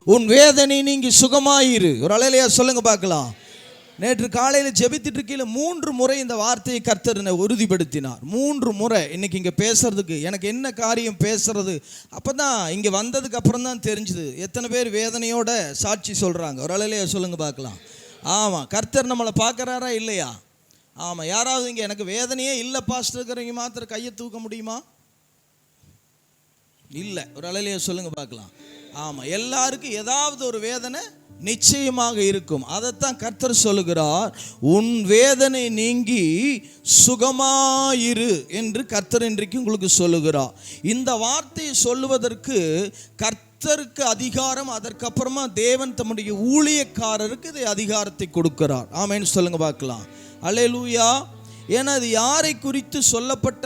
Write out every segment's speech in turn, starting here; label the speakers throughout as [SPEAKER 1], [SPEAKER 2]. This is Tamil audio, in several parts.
[SPEAKER 1] உன் வேதனை நீங்கி சுகமாயிரு. ஒரு அல்லேலூயா சொல்லுங்க பார்க்கலாம். நேற்று காலையில் ஜெபித்துட்டு இருக்கையில் 3 முறை இந்த வார்த்தையை கர்த்தர் உறுதிப்படுத்தினார். 3 முறை. இன்னைக்கு இங்கே பேசுறதுக்கு எனக்கு என்ன காரியம் பேசுறது, அப்போ தான் இங்கே வந்ததுக்கு அப்புறம் தான் தெரிஞ்சுது எத்தனை பேர் வேதனையோட சாட்சி சொல்கிறாங்க. ஒரு அல்லேலூயா சொல்லுங்க பார்க்கலாம். ஆமாம், கர்த்தர் நம்மளை பார்க்குறாரா இல்லையா? ஆமாம். யாராவது இங்கே எனக்கு வேதனையே இல்லை பாஸ்டர் இருக்கிறவங்க மாத்திரம் கையை தூக்க முடியுமா? இல்லை. ஒரு அல்லேலூயா சொல்லுங்க பார்க்கலாம். ஆமாம், எல்லாருக்கும் ஏதாவது ஒரு வேதனை நிச்சயமாக இருக்கும். அதைத்தான் கர்த்தர் சொல்லுகிறார், உன் வேதனை நீங்கி சுகமாயிரு என்று கர்த்தர் இன்றைக்கு உங்களுக்கு சொல்லுகிறார். இந்த வார்த்தையை சொல்லுவதற்கு கர்த்தருக்கு அதிகாரம், அதற்கப்புறமா தேவன் தம்முடைய ஊழியக்காரருக்கு இதை அதிகாரத்தை கொடுக்கிறார். ஆமென் சொல்லுங்க பார்க்கலாம். அல்லேலூயா. ஏன்னா அது யாரை குறித்து சொல்லப்பட்ட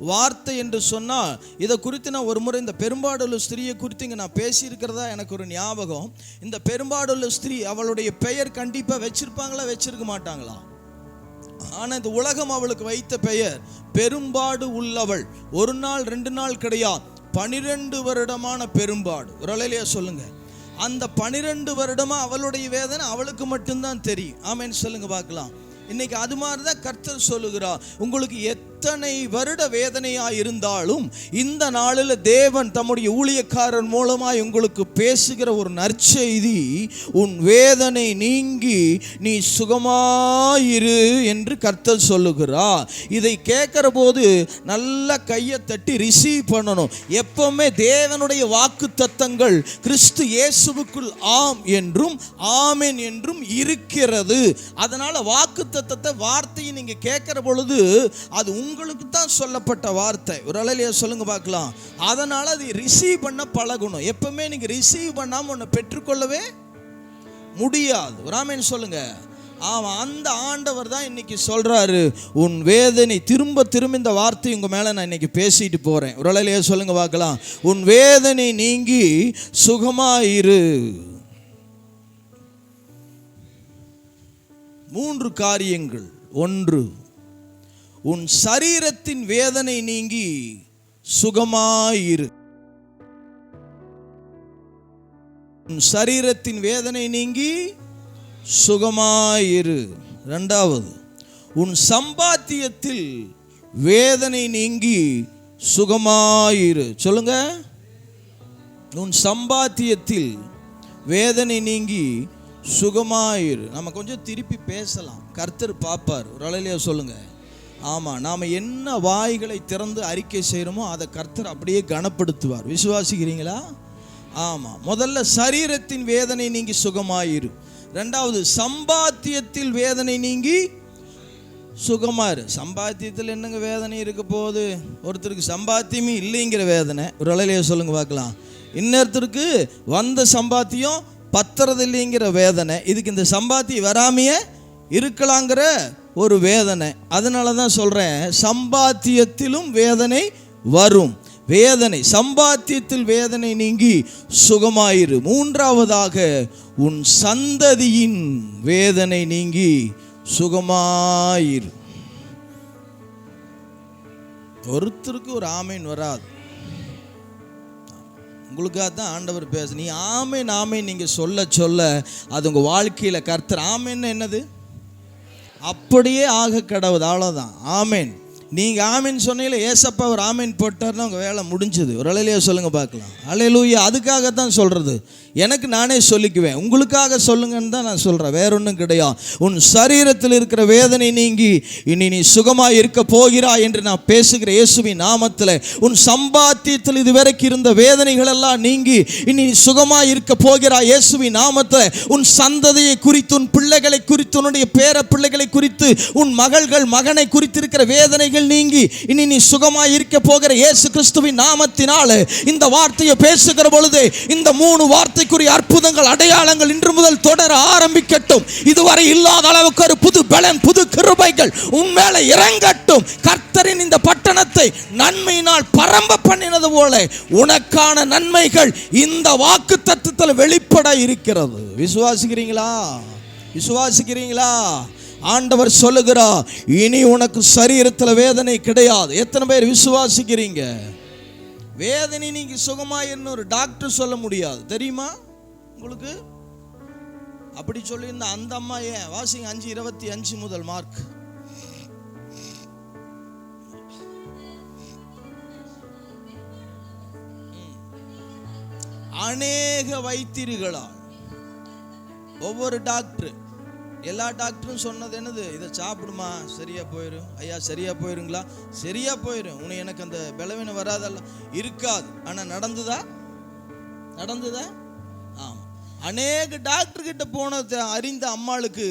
[SPEAKER 1] வார்த்தை என்று சொன்னால், இதை குறித்து நான் ஒரு முறை இந்த பெரும்பாடுள்ள ஸ்திரியை குறித்து இங்கே நான் பேசியிருக்கிறதா எனக்கு ஒரு ஞாபகம். இந்த பெரும்பாடுள்ள ஸ்திரீ, அவளுடைய பெயர் கண்டிப்பாக வச்சிருப்பாங்களா வச்சிருக்க மாட்டாங்களா? ஆனால் இந்த உலகம் அவளுக்கு வைத்த பெயர் பெரும்பாடு உள்ளவள். 1 நாள் 2 நாள் கிடையாது, 12 வருடமான பெரும்பாடு. ஒரு அல்லேலூயா சொல்லுங்க. அந்த 12 வருடமா அவளுடைய வேதனை அவளுக்கு மட்டும்தான் தெரியும். ஆமென் சொல்லுங்க பார்க்கலாம். இன்னைக்கு அது மாதிரி தான் கர்த்தர் சொல்லுகிறார், உங்களுக்கு எத்தனை வருட வேதனையாக இருந்தாலும் இந்த நாளில் தேவன் தம்முடைய ஊழியக்காரன் மூலமாக உங்களுக்கு பேசுகிற ஒரு நற்செய்தி, உன் வேதனை நீங்கி நீ சுகமாயிரு என்று கர்த்தர் சொல்லுகிறார். இதை கேட்கிற போது நல்ல கையை தட்டி ரிசீவ் பண்ணணும். எப்பவுமே தேவனுடைய வாக்கு தத்தங்கள் கிறிஸ்து இயேசுவுக்குள் ஆம் என்றும் ஆமென் என்றும் இருக்கிறது. அதனால வாக்கு தத்தத்தை வார்த்தையை நீங்க கேட்கிற பொழுது அது உங்களுக்கு தான் சொல்லப்பட்ட வார்த்தை. ஒரு அல்லேலூயா சொல்லுங்க பார்க்கலாம். அதனால அதை ரிசீவ் பண்ண பழகணும். எப்பவுமே நீங்க ரிசீவ் பண்ணாம ஒன்று பெற்றுக்கொள்ளவே முடியாது. ஒரு ஆமென் சொல்லுங்க. ஆமாம், அந்த ஆண்டவர் தான் இன்னைக்கு சொல்றாரு, உன் வேதனை திரும்ப இந்த வார்த்தை உங்க மேல நான் இன்னைக்கு பேசிட்டு போறேன். ஒரு அல்லேலூயா சொல்லுங்க பார்க்கலாம். உன் வேதனை நீங்கி சுகமாயிரு. 3 காரியங்கள். 1, உன் சரீரத்தின் வேதனை நீங்கி சுகமாயிரு. உன் சரீரத்தின் வேதனை நீங்கி சுகமாயிரு. 2வது, உன் சம்பாத்தியத்தில் வேதனை நீங்கி சுகமாயிரு. சொல்லுங்க. உன் சம்பாத்தியத்தில் வேதனை நீங்கி சுகமாயிரு. நம்ம கொஞ்சம் திருப்பி பேசலாம், கர்த்தர் பார்ப்பார். ஒரு அல்லேலூயா சொல்லுங்க. ஆமாம், நாம் என்ன வாய்களை திறந்து அறிக்கை செய்கிறோமோ அதை கர்த்தர் அப்படியே கனப்படுத்துவார். விசுவாசிக்கிறீங்களா? ஆமாம். முதல்ல சரீரத்தின் வேதனை நீங்கி சுகமாயிரு. 2வது, சம்பாத்தியத்தில் வேதனை நீங்கி சுகமாயிரு. சம்பாத்தியத்தில் என்னங்க வேதனை இருக்க போகுது? ஒருத்தருக்கு சம்பாத்தியமே இல்லைங்கிற வேதனை. ஒரு அல்லேலூயா சொல்லுங்க பார்க்கலாம். இன்னொருத்தருக்கு வந்த சம்பாத்தியம் பத்துறது இல்லைங்கிற வேதனை. இதுக்கு இந்த சம்பாத்தியம் வராமையே இருக்கலாங்கிற ஒரு வேதனை. அதனால தான் சொல்கிறேன், சம்பாத்தியத்திலும் வேதனை வரும். வேதனை, சம்பாத்தியத்தில் வேதனை நீங்கி சுகமாயிரு. 3வதாக, உன் சந்ததியின் வேதனை நீங்கி சுகமாயிரு. ஒருத்தருக்கு ஒரு ஆமேன் வராது. உங்களுக்காக தான் ஆண்டவர் பேச. நீ ஆமேன் ஆமேன் நீங்கள் சொல்ல அது உங்கள் வாழ்க்கையில் கர்த்தர் ஆமேன்னு என்னது அப்படியே ஆக கடவுது. அவ்வளோதான். ஆமேன். நீங்கள் ஆமீன் சொன்னீங்களே, ஏசப்பா ஒரு ஆமீன் போட்டார்னா உங்கள் வேலை முடிஞ்சது. ஒரு அல்லேலூயா சொல்லுங்க பார்க்கலாம். அல்லேலூயா. அதுக்காகத்தான் சொல்கிறது. எனக்கு நானே சொல்லிக்குவேன், உங்களுக்காக சொல்லுங்கன்னு தான் நான் சொல்கிறேன், வேற ஒன்றும் கிடையாது. உன் சரீரத்தில் இருக்கிற வேதனை நீங்கி இனி நீ சுகமாக இருக்க போகிறாய் என்று நான் பேசுகிற இயேசுவின் நாமத்தில், உன் சம்பாத்தியத்தில் இதுவரைக்கும் இருந்த வேதனைகள் எல்லாம் நீங்கி இனி நீ சுகமாக இருக்க போகிறாய் இயேசுவின் நாமத்தில். உன் சந்ததியை குறித்து, உன் பிள்ளைகளை குறித்து, உன்னுடைய பேர பிள்ளைகளை குறித்து, உன் மகள்கள் மகனை குறித்து இருக்கிற வேதனைகள் நீங்கி இனி நீ சுகமாய் இருக்க போகிற இயேசு கிறிஸ்துவின் நாமத்தினால் இந்த வார்த்தையை பேசுகிற பொழுது இந்த 3 வார்த்தைக்குரிய அற்புதங்கள், அடையாளங்கள் இன்று முதல் தொடர ஆரம்பிக்கட்டும். இதுவரை இல்லாத அளவுக்கு ஒரு புது பலன், புது கிருபைகள் உன்மேல இறங்கட்டும். கர்த்தரின் இந்த பட்டணத்தை நன்மையினால் பரம்ப பண்ணினது போல உனக்கான நன்மைகள் இந்த வாக்கு தத்துவத்தில் வெளிப்பட இருக்கிறது. விசுவாசிக்கிறீங்களா? விசுவாசிக்கிறீங்களா? ஆண்டவர் சொல்லுகிறார், இனி உனக்கு சரீரத்தில் வேதனை கிடையாது. எத்தனை பேர் விசுவாசிக்கிறீங்க? வேதனை நீங்க சுகமாயிருன்னு ஒரு டாக்டர் சொல்ல முடியாது, தெரியுமா? உங்களுக்கு அப்படி சொல்லி அந்த அம்மா ஏன் வாசிங்க 5:25 முதல் மார்க். அநேக வைத்தியர்களால், ஒவ்வொரு டாக்டர், எல்லா டாக்டரும் சொன்னது என்னது? இதை சாப்பிடுமா சரியா போயிடும். ஐயா சரியா போயிருங்களா? சரியா போயிடும். உனக்கு எனக்கு அந்த பலவீனம் வராதல்ல, இருக்காது. ஆனா நடந்துதா? ஆமா. அநேக டாக்டர் கிட்ட போனதை அறிந்த அம்மாளுக்கு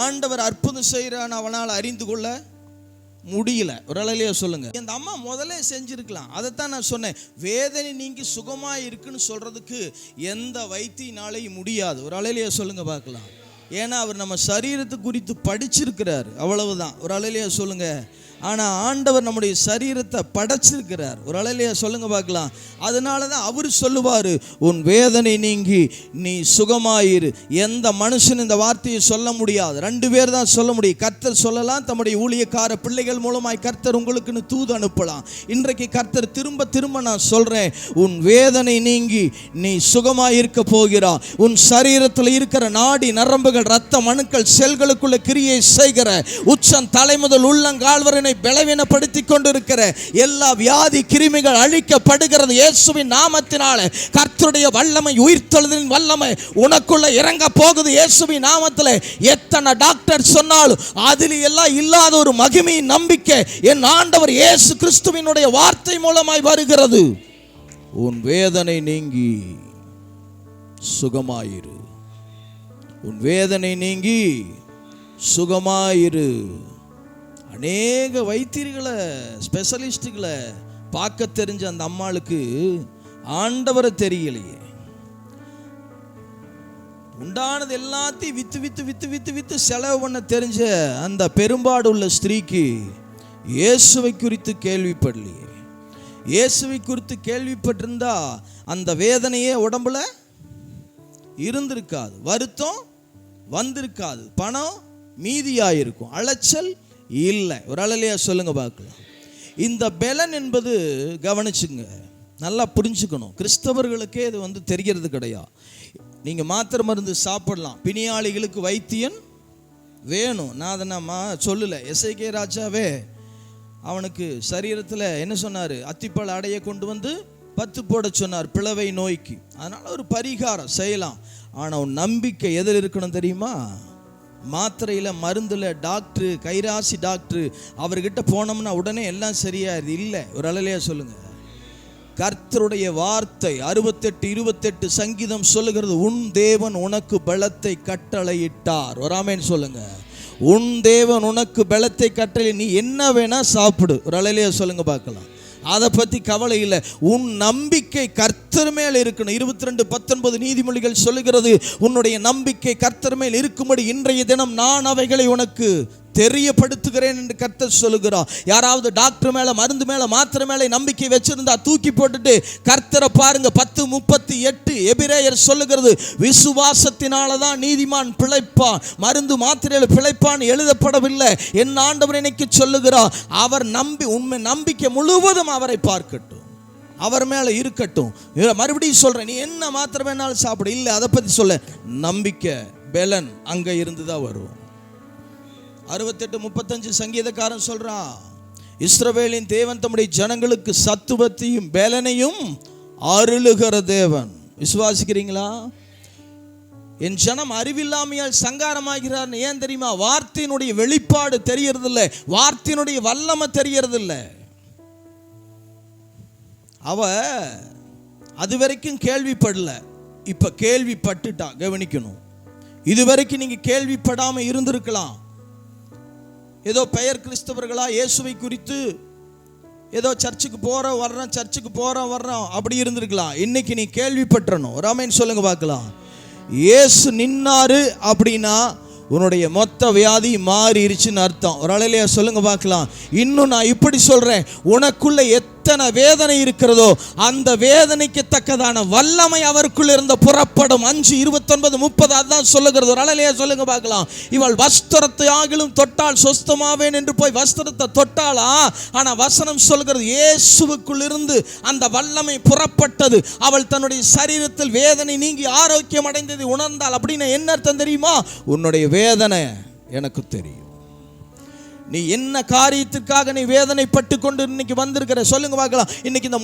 [SPEAKER 1] ஆண்டவர் அற்புதம் செய்யறான்னு அவனால் அறிந்து கொள்ள முடியல. ஒரு அலையிலேயே சொல்லுங்க. இந்த அம்மா முதல்ல செஞ்சிருக்கலாம். அதைத்தான் நான் சொன்னேன், வேதனை நீங்கி சுகமா இருக்குன்னு சொல்றதுக்கு எந்த வைத்தியனாலையும் முடியாது. ஒரு அலையிலேயே சொல்லுங்க பார்க்கலாம். ஏன்னா அவர் நம்ம சரீரத்தை குறித்து படிச்சிருக்கிறார், அவ்வளவுதான். ஒரு அலையிலேயே சொல்லுங்க. ஆனால் ஆண்டவர் நம்முடைய சரீரத்தை படைச்சிருக்கிறார். ஒரு அலையிலேயே சொல்லுங்க பார்க்கலாம். அதனால தான் அவர் சொல்லுவார், உன் வேதனை நீங்கி நீ சுகமாயிரு. எந்த மனுஷன் இந்த வார்த்தையை சொல்ல முடியாது, 2 பேர் தான் சொல்ல முடியும். கர்த்தர் சொல்லலாம், தம்முடைய ஊழியக்கார பிள்ளைகள் மூலமாய் கர்த்தர் உங்களுக்குன்னு தூது அனுப்பலாம். இன்றைக்கு கர்த்தர் திரும்ப நான் சொல்றேன், உன் வேதனை நீங்கி நீ சுகமாயிருக்க போகிறா. உன் சரீரத்தில் இருக்கிற நாடி நரம்புகள், இரத்த மணுக்கள், செல்களுக்குள்ள கிரியை செய்கிற உச்சம் தலை முதல் உள்ளங்கால் வரை பலவீனப்படுத்தி கொண்டிருக்கிற எல்லா வியாதி கிருமிகள் அழிக்கப்படுகிறது இயேசுவின் நாமத்தினால. கர்த்தருடைய வல்லமை, உயிர்த்தெழுதலின் வல்லமை உனக்குள்ள இறங்க போகுது இயேசுவின் நாமத்தில். எத்தனை டாக்டர் சொன்னாலும் அதில் எல்லாம் இல்லாத ஒரு மகிமையின் நம்பிக்கை என் ஆண்டவர் இயேசு கிறிஸ்துவினுடைய வார்த்தை மூலமாய் வருகிறது. உன் வேதனை நீங்கி சுகமாயிரு. உன் வேதனை நீங்கி சுகமாயிரு. அநேக வைத்தியர்களை, ஸ்பெஷலிஸ்டுகளை பார்க்க தெரிஞ்ச அந்த அம்மாளுக்கு ஆண்டவரை தெரியலையே. உண்டானது எல்லாத்தையும் with with with with with செலவு பண்ண தெரிஞ்ச அந்த பெரும்பாடு உள்ள ஸ்திரீக்கு இயேசுவை குறித்து கேள்விப்படலையே. இயேசுவை குறித்து கேள்விப்பட்டிருந்தா அந்த வேதனையே உடம்புல இருந்திருக்காது, வருத்தம் வந்திருக்காது, பணம் மீதியாயிருக்கும், அலைச்சல் இல்லை. ஒரு அலையிலேயே சொல்லுங்க பார்க்கலாம். இந்த பலன் என்பது கவனிச்சுங்க, நல்லா புரிஞ்சுக்கணும். கிறிஸ்தவர்களுக்கே இது தெரிகிறது கிடையாது. நீங்கள் மாத்திரை மருந்து சாப்பிடலாம், பிணியாளிகளுக்கு வைத்தியன் வேணும். நான் அதை நான் சொல்லலை. எஸ்ஐகே ராஜாவே அவனுக்கு சரீரத்தில் என்ன சொன்னார்? அத்திப்பழ அடைய கொண்டு வந்து 10 போட சொன்னார் பிளவை நோய்க்கு. அதனால் ஒரு பரிகாரம் செய்யலாம். ஆனால் நம்பிக்கை எதில் இருக்கணும் தெரியுமா? மாத்திரையில், மருந்தில். டாக்டரு, கைராசி டாக்டரு, அவர்கிட்ட போனோம்னா உடனே எல்லாம் சரியாயிருது இல்லை. ஒரு அலையிலேயே சொல்லுங்க. கர்த்தருடைய வார்த்தை 68:28 சங்கீதம் சொல்லுகிறது, உன் தேவன் உனக்கு பலத்தை கட்டளையிட்டார். ஒரு ஆமென் சொல்லுங்க. உன் தேவன் உனக்கு பலத்தை கட்டளை, நீ என்ன வேணா சாப்பிடு. ஒரு அலையிலேயே சொல்லுங்க பார்க்கலாம். அதை பற்றி கவலை இல்லை. உன் நம்பிக்கை கர்த்தர் மேல் இருக்கணும். 22:19 நீதிமொழிகள் சொல்லுகிறது, உன்னுடைய நம்பிக்கை கர்த்தர் மேல் இருக்கும்படி இன்றைய தினம் நான் அவைகளை உனக்கு தெரியப்படுத்துகிறேன் என்று கர்த்தர் சொல்லுகிறார். யாராவது டாக்டர் மேல, மருந்து மேல, மாத்திரை மேல நம்பிக்கை வச்சிருந்தா தூக்கி போட்டுட்டு கர்த்தரை பாருங்க. 10:38 எபிரேயர் சொல்லுகிறது, விசுவாசத்தினாலதான் நீதிமான் பிழைப்பான், மருந்து மாத்திரையில் பிழைப்பான் எழுதப்படவில்லை. என் ஆண்டவர் எனக்கு சொல்லுகிறார், அவர் உண்மை நம்பிக்கை முழுவதும் அவரை பார்க்கட்டும், அவர் மேல இருக்கட்டும். மறுபடியும் சொல்றேன், நீ என்ன மாத்திரை வேணாலும் சாப்பிடு, இல்லை அதை பத்தி சொல்ல. நம்பிக்கை பலன் அங்க இருந்துதான் வரும். 68:35 சங்கீதக்காரன் சொல்றான், இஸ்ரவேலின் தேவன் தம்முடைய ஜனங்களுக்கு சத்துவத்தையும் பலனையும் அருளுகிற தேவன். விசுவாசிக்கிறீங்களா? என் ஜனம் அறிவில்லாமையால் சங்காரமாகிறார். ஏன் தெரியுமா? வார்த்தையினுடைய வெளிப்பாடு தெரியறதில்லை, வார்த்தையினுடைய வல்லமை தெரியறதில்லை. அவ அது வரைக்கும் கேள்விப்படல, இப்ப கேள்விப்பட்டுட்டா. கவனிக்கணும். இதுவரைக்கும் நீங்க கேள்விப்படாம இருந்திருக்கலாம். ஏதோ பெயர் கிறிஸ்தவர்களா இயேசுவை குறித்து ஏதோ சர்ச்சுக்கு போறோம் வர்றோம், சர்ச்சுக்கு போறோம் வர்றோம் அப்படி இருந்திருக்கலாம். இன்னைக்கு நீ கேள்விப்பட்டணும். ராமேன் சொல்லுங்க பார்க்கலாம். இயேசு நின்னாரு அப்படின்னா உன்னுடைய மொத்த வியாதி மாறிடுச்சுன்னு அர்த்தம். ஒரு அலையிலேயே சொல்லுங்க பார்க்கலாம். இன்னும் நான் இப்படி சொல்றேன், உனக்குள்ள எத்தனை வேதனை இருக்கிறதோ அந்த வேதனைக்கு தக்கதான வல்லமை அவருக்குள் இருந்த புறப்படும். 5:29-30 அதான் சொல்லுகிறது. ஒரு அலையிலேயே சொல்லுங்க பார்க்கலாம். இவள் வஸ்திரத்தை ஆகிலும் தொட்டால் சொஸ்தமாவேன் என்று போய் வஸ்திரத்தை தொட்டாளா? ஆனா வசனம் சொல்கிறது இயேசுவுக்குள் இருந்து அந்த வல்லமை புறப்பட்டது. அவள் தன்னுடைய சரீரத்தில் வேதனை நீங்கி ஆரோக்கியம் அடைந்ததை உணர்ந்தாள். அப்படின்னு என்ன அர்த்தம் தெரியுமா? உன்னுடைய வேதனை எனக்கு தெரியும். நீ என்ன காரியத்திற்காக நீ வேதனைப்பட்டு கொண்டு இன்னைக்கு வந்திருக்கிற சொல்லுங்க பார்க்கலாம். இன்னைக்கு இந்த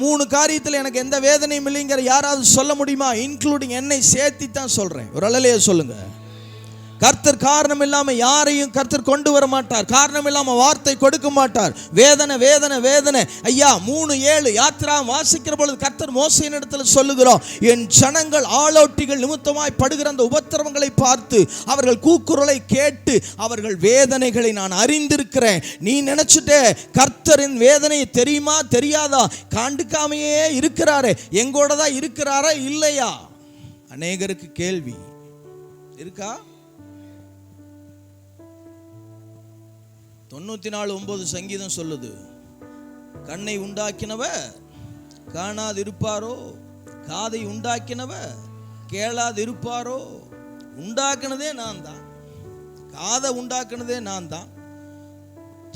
[SPEAKER 1] மூணு காரியத்தில் எனக்கு எந்த வேதனையும் இல்லைங்கிற யாராவது சொல்ல முடியுமா? இன்க்ளூடிங் என்னை சேர்த்தி தான் சொல்றேன். ஒரு அலையிலேயே சொல்லுங்க. கர்த்தர் காரணம் இல்லாம யாரையும் கர்த்தர் கொண்டு வர மாட்டார். காரணம் இல்லாம வார்த்தை கொடுக்க மாட்டார். வேதனை வேதனை வேதனை. ஐயா 3:7 யாத்திரா வாசிக்கிற பொழுது கர்த்தர் மோசேயின் இடத்துல சொல்லுகிறோம், என் ஜனங்கள் ஆளோட்டிகள் நிமித்தமாய் படுகிற அந்த உபத்திரவங்களை பார்த்து அவர்கள் கூக்குரலை கேட்டு அவர்கள் வேதனைகளை நான் அறிந்திருக்கிறேன். நீ நினைச்சுட்டே கர்த்தரின் வேதனையை தெரியுமா தெரியாதா? காண்டுக்காமையே இருக்கிறாரே, எங்கூட தான் இருக்கிறாரா இல்லையா? அநேகருக்கு கேள்வி இருக்கா? 94:9 சங்கீதம் சொல்லுது, கண்ணை உண்டாக்கினவ காணாது இருப்பாரோ, காதை உண்டாக்கினவ கேளாது இருப்பாரோ. உண்டாக்குனதே நான் தான், காதை உண்டாக்குனதே நான் தான்.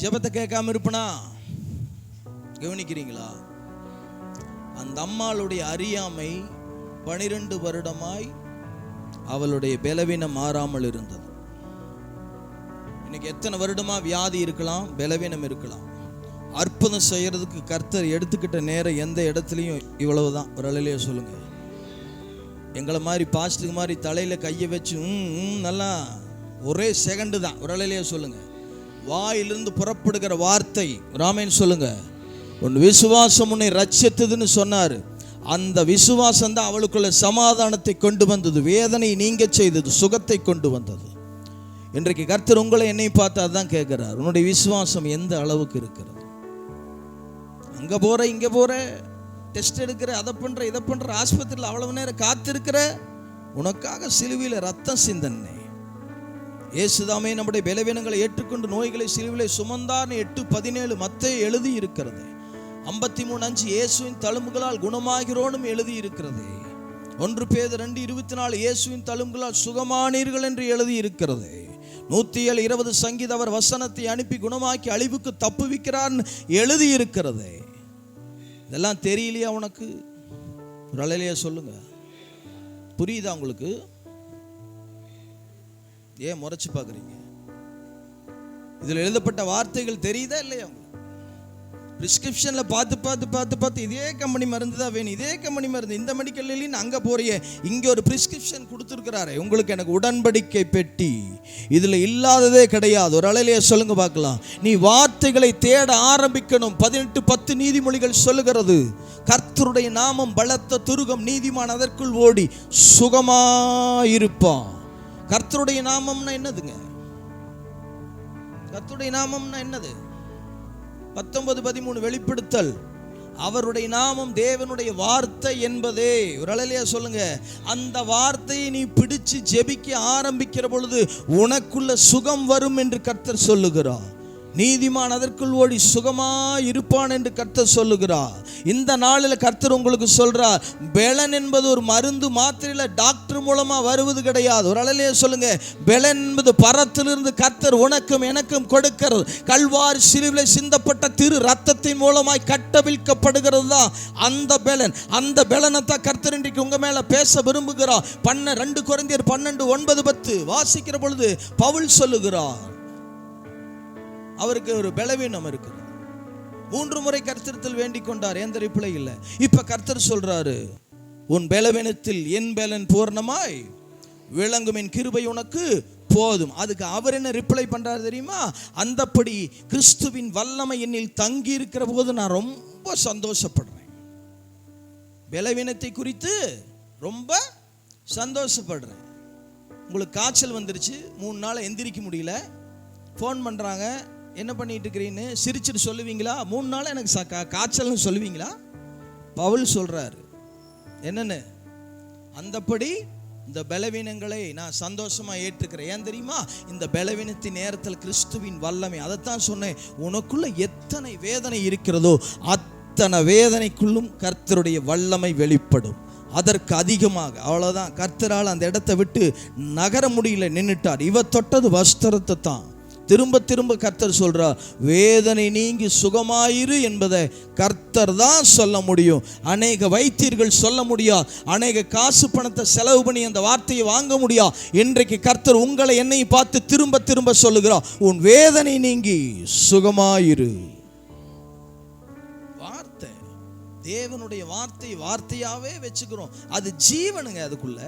[SPEAKER 1] ஜெபத்தை கேட்காம இருப்பனா? கவனிக்கிறீங்களா? அந்த அம்மாளுடைய அறியாமை 12 வருடமாய் அவளுடைய பலவீனம் மாறாமல் இருந்தது. இன்னைக்கு எத்தனை வருடமா வியாதி இருக்கலாம், பலவீனம் இருக்கலாம். அற்புதம் செய்யறதுக்கு கர்த்தர் எடுத்துக்கிட்ட நேரம் எந்த இடத்துலையும் இவ்வளவுதான். ஒரு அலையிலேயே சொல்லுங்க. எங்களை மாதிரி பாஸ்ட்டுக்கு மாதிரி தலையில கையை வச்சு நல்லா ஒரே செகண்டு தான். ஒரு அலையிலேயே சொல்லுங்க. வாயிலிருந்து புறப்படுகிற வார்த்தை ராமேன் சொல்லுங்க, உன் விசுவாசம் உன்னை ரட்சித்ததுன்னு சொன்னாரு. அந்த விசுவாசம் தான் அவளுக்குள்ள சமாதானத்தை கொண்டு வந்தது, வேதனை நீங்க செய்தது, சுகத்தை கொண்டு வந்தது. இன்றைக்கு கர்த்தர் உங்களை என்னை பார்த்து அதான் கேட்கிறார், உன்னுடைய விசுவாசம் எந்த அளவுக்கு இருக்கிறது? அங்க போற இங்க போற, டெஸ்ட் எடுக்கிற, அதை பண்ற இதை பண்ற, ஆஸ்பத்திரியில் அவ்வளவு நேரம் காத்திருக்கிற, உனக்காக சிலுவையில் ரத்தம் சிந்தனை. இயேசுதாமே நம்முடைய பலவீனங்களை ஏற்றுக்கொண்டு நோய்களை சிலுவையிலே சுமந்தார் 8:17 மத்தேயு எழுதி இருக்கிறது. 53:5 இயேசுவின் தழும்புகளால் குணமாகிறோனும் எழுதி இருக்கிறது. 1 பேதுரு 2:24 இயேசுவின் தழும்புகளால் சுகமானீர்கள் என்று எழுதி இருக்கிறது. 107:20 சங்கீதம் அவர் வசனத்தை அனுப்பி குணமாக்கி அழிவுக்கு தப்புவிக்கிறார் எழுதி இருக்கிறது. இதெல்லாம் தெரியலையா உனக்கு? ஒரு அலையிலேயே சொல்லுங்க. புரியுதா உங்களுக்கு? ஏன் முறைச்சு பார்க்குறீங்க? இதில் எழுதப்பட்ட வார்த்தைகள் தெரியுதா இல்லையா உங்களுக்கு? பிரிஸ்கிரிப்ஷனில் பார்த்து இதே கம்பெனி மருந்து தான் வேணும், இதே கம்பெனி மருந்து, இந்த மெடிக்கல் அங்கே போறியே, இங்கே ஒரு பிரிஸ்கிரிப்ஷன் கொடுத்துருக்கிறாரு உங்களுக்கு. எனக்கு உடன்படிக்கை பெட்டி இதில் இல்லாததே கிடையாது. ஒரு அலையிலேயே சொல்லுங்க பார்க்கலாம். நீ வார்த்தைகளை தேட ஆரம்பிக்கணும். 18:10 நீதிமொழிகள் சொல்லுகிறது, கர்த்தருடைய நாமம் பலத்த துருகம், நீதிமான் அதற்குள் ஓடி சுகமாயிருப்பான். கர்த்தருடைய நாமம்னா என்னதுங்க? கர்த்தருடைய நாமம்னா என்னது? 19:13 வெளிப்படுத்தல், அவருடைய நாமம் தேவனுடைய வார்த்தை என்பதே. ஒரு அலையிலேயே சொல்லுங்க. அந்த வார்த்தையை நீ பிடிச்சு ஜெபிக்க ஆரம்பிக்கிற பொழுது உனக்குள்ள சுகம் வரும் என்று கர்த்தர் சொல்லுகிறார். நீதிமான் அதற்குள் ஓடி சுகமாய் இருப்பான் என்று கர்த்தர் சொல்லுகிறார். இந்த நாளில் கர்த்தர் உங்களுக்கு சொல்றார், பெலன் என்பது ஒரு மருந்து மாத்திரையில டாக்டர் மூலமா வருவது கிடையாது. ஒரு அலையிலேயே சொல்லுங்க. பெலன் என்பது பரத்திலிருந்து கர்த்தர் உனக்கும் எனக்கும் கொடுக்கிறது. கல்வாரி சிலுவையில் சிந்தப்பட்ட திரு ரத்தத்தின் மூலமாய் கட்டவிழ்க்கப்படுகிறது தான் அந்த பெலன். அந்த பெலனை தான் கர்த்தர் இன்றைக்கு உங்க மேல பேச விரும்புகிறார். 2 கொரிந்தியர் 12:9-10 வாசிக்கிற பொழுது பவுல் சொல்லுகிறார், அவருக்கு ஒரு பலவீனம் இருக்கு. 3 முறை கர்த்தரிடத்தில் வேண்டிக் கொண்டார், எந்த ரிப்ளை இல்லை. இப்ப கர்த்தர் சொல்றாரு, உன் பலவீனத்தில் என் பலன் பூர்ணமாய் விளங்கும், என் கிருபை உனக்கு போதும். அதுக்கு அவர் என்ன ரிப்ளை பண்றாரு தெரியுமா? அந்தப்படி கிறிஸ்துவின் வல்லமை என்னில் தங்கி இருக்கிற போது நான் ரொம்ப சந்தோஷப்படுறேன். பலவீனத்தை குறித்து ரொம்ப சந்தோஷப்படுறேன். உங்களுக்கு காய்ச்சல் வந்துருச்சு, 3 நாள் எந்திரிக்க முடியல, ஃபோன் பண்ணுறாங்க, என்ன பண்ணிட்டு இருக்கிறீன்னு சிரிச்சுட்டு சொல்லுவீங்களா? 3 நாள் எனக்கு காய்ச்சல்னு சொல்லுவீங்களா? பவுல் சொல்றாரு என்னன்னு, அந்தப்படி இந்த பலவீனங்களை நான் சந்தோஷமா ஏற்றுக்கிறேன். ஏன் தெரியுமா? இந்த பலவீனத்தின் நேரத்தில் கிறிஸ்துவின் வல்லமை. அதைத்தான் சொன்னேன், உனக்குள்ள எத்தனை வேதனை இருக்கிறதோ அத்தனை வேதனைக்குள்ளும் கர்த்தருடைய வல்லமை வெளிப்படும். அதற்கு அதிகமாக. அவ்வளோதான். கர்த்தரால் அந்த இடத்தை விட்டு நகர முடியல, நின்றுட்டார். இவர் தொட்டது வஸ்திரத்தை தான். திரும்ப திரும்ப கர்த்தர் சொல்றார், வேதனை நீங்கி சுகமாயிரு என்பதை கர்த்தர் தான் சொல்ல முடியும். அநேக வைத்தியர்கள் சொல்ல முடியாது. அநேக காசு பணத்தை செலவு பண்ணி அந்த வார்த்தையை வாங்க முடியாது. இன்றைக்கு கர்த்தர் உங்களை என்னை பார்த்து திரும்ப திரும்ப சொல்லுகிறார், உன் வேதனை நீங்கி சுகமாயிரு. வார்த்தை, தேவனுடைய வார்த்தை வார்த்தையாவே வச்சுக்கிறோம். அது ஜீவனுங்க. அதுக்குள்ள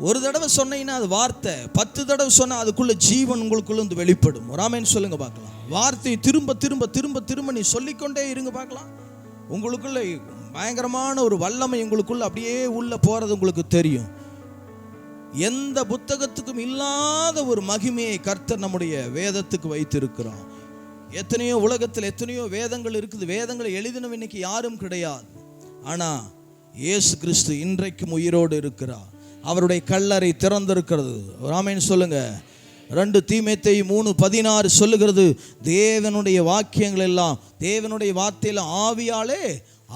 [SPEAKER 1] ஒரு தடவை சொன்னீங்கன்னா அது வார்த்தை, 10 தடவை சொன்னா அதுக்குள்ள ஜீவன் உங்களுக்குள்ள இருந்து வெளிப்படும். ஒரு ஆமென் சொல்லுங்க பார்க்கலாம். வார்த்தையை திரும்ப திரும்ப திரும்ப திரும்ப நீ சொல்லிக்கொண்டே இருங்க பார்க்கலாம். உங்களுக்குள்ள பயங்கரமான ஒரு வல்லமை உங்களுக்குள்ள அப்படியே உள்ள போறது உங்களுக்கு தெரியும். எந்த புத்தகத்துக்கும் இல்லாத ஒரு மகிமையை கர்த்தர் நம்முடைய வேதத்துக்கு வைத்திருக்கிறார். எத்தனையோ உலகத்தில் எத்தனையோ வேதங்கள் இருக்குது. வேதங்களை எழுதினவன் இன்னைக்கு யாரும் கிடையாது. ஆனா இயேசு கிறிஸ்து இன்றைக்கும் உயிரோடு இருக்கிறார். அவருடைய கல்லறை திறந்திருக்கிறது. ஆமென் சொல்லுங்க. 2 தீமோத்தேயு 3:16 சொல்லுகிறது, தேவனுடைய வாக்கியங்கள் எல்லாம் தேவனுடைய வார்த்தையில ஆவியாலே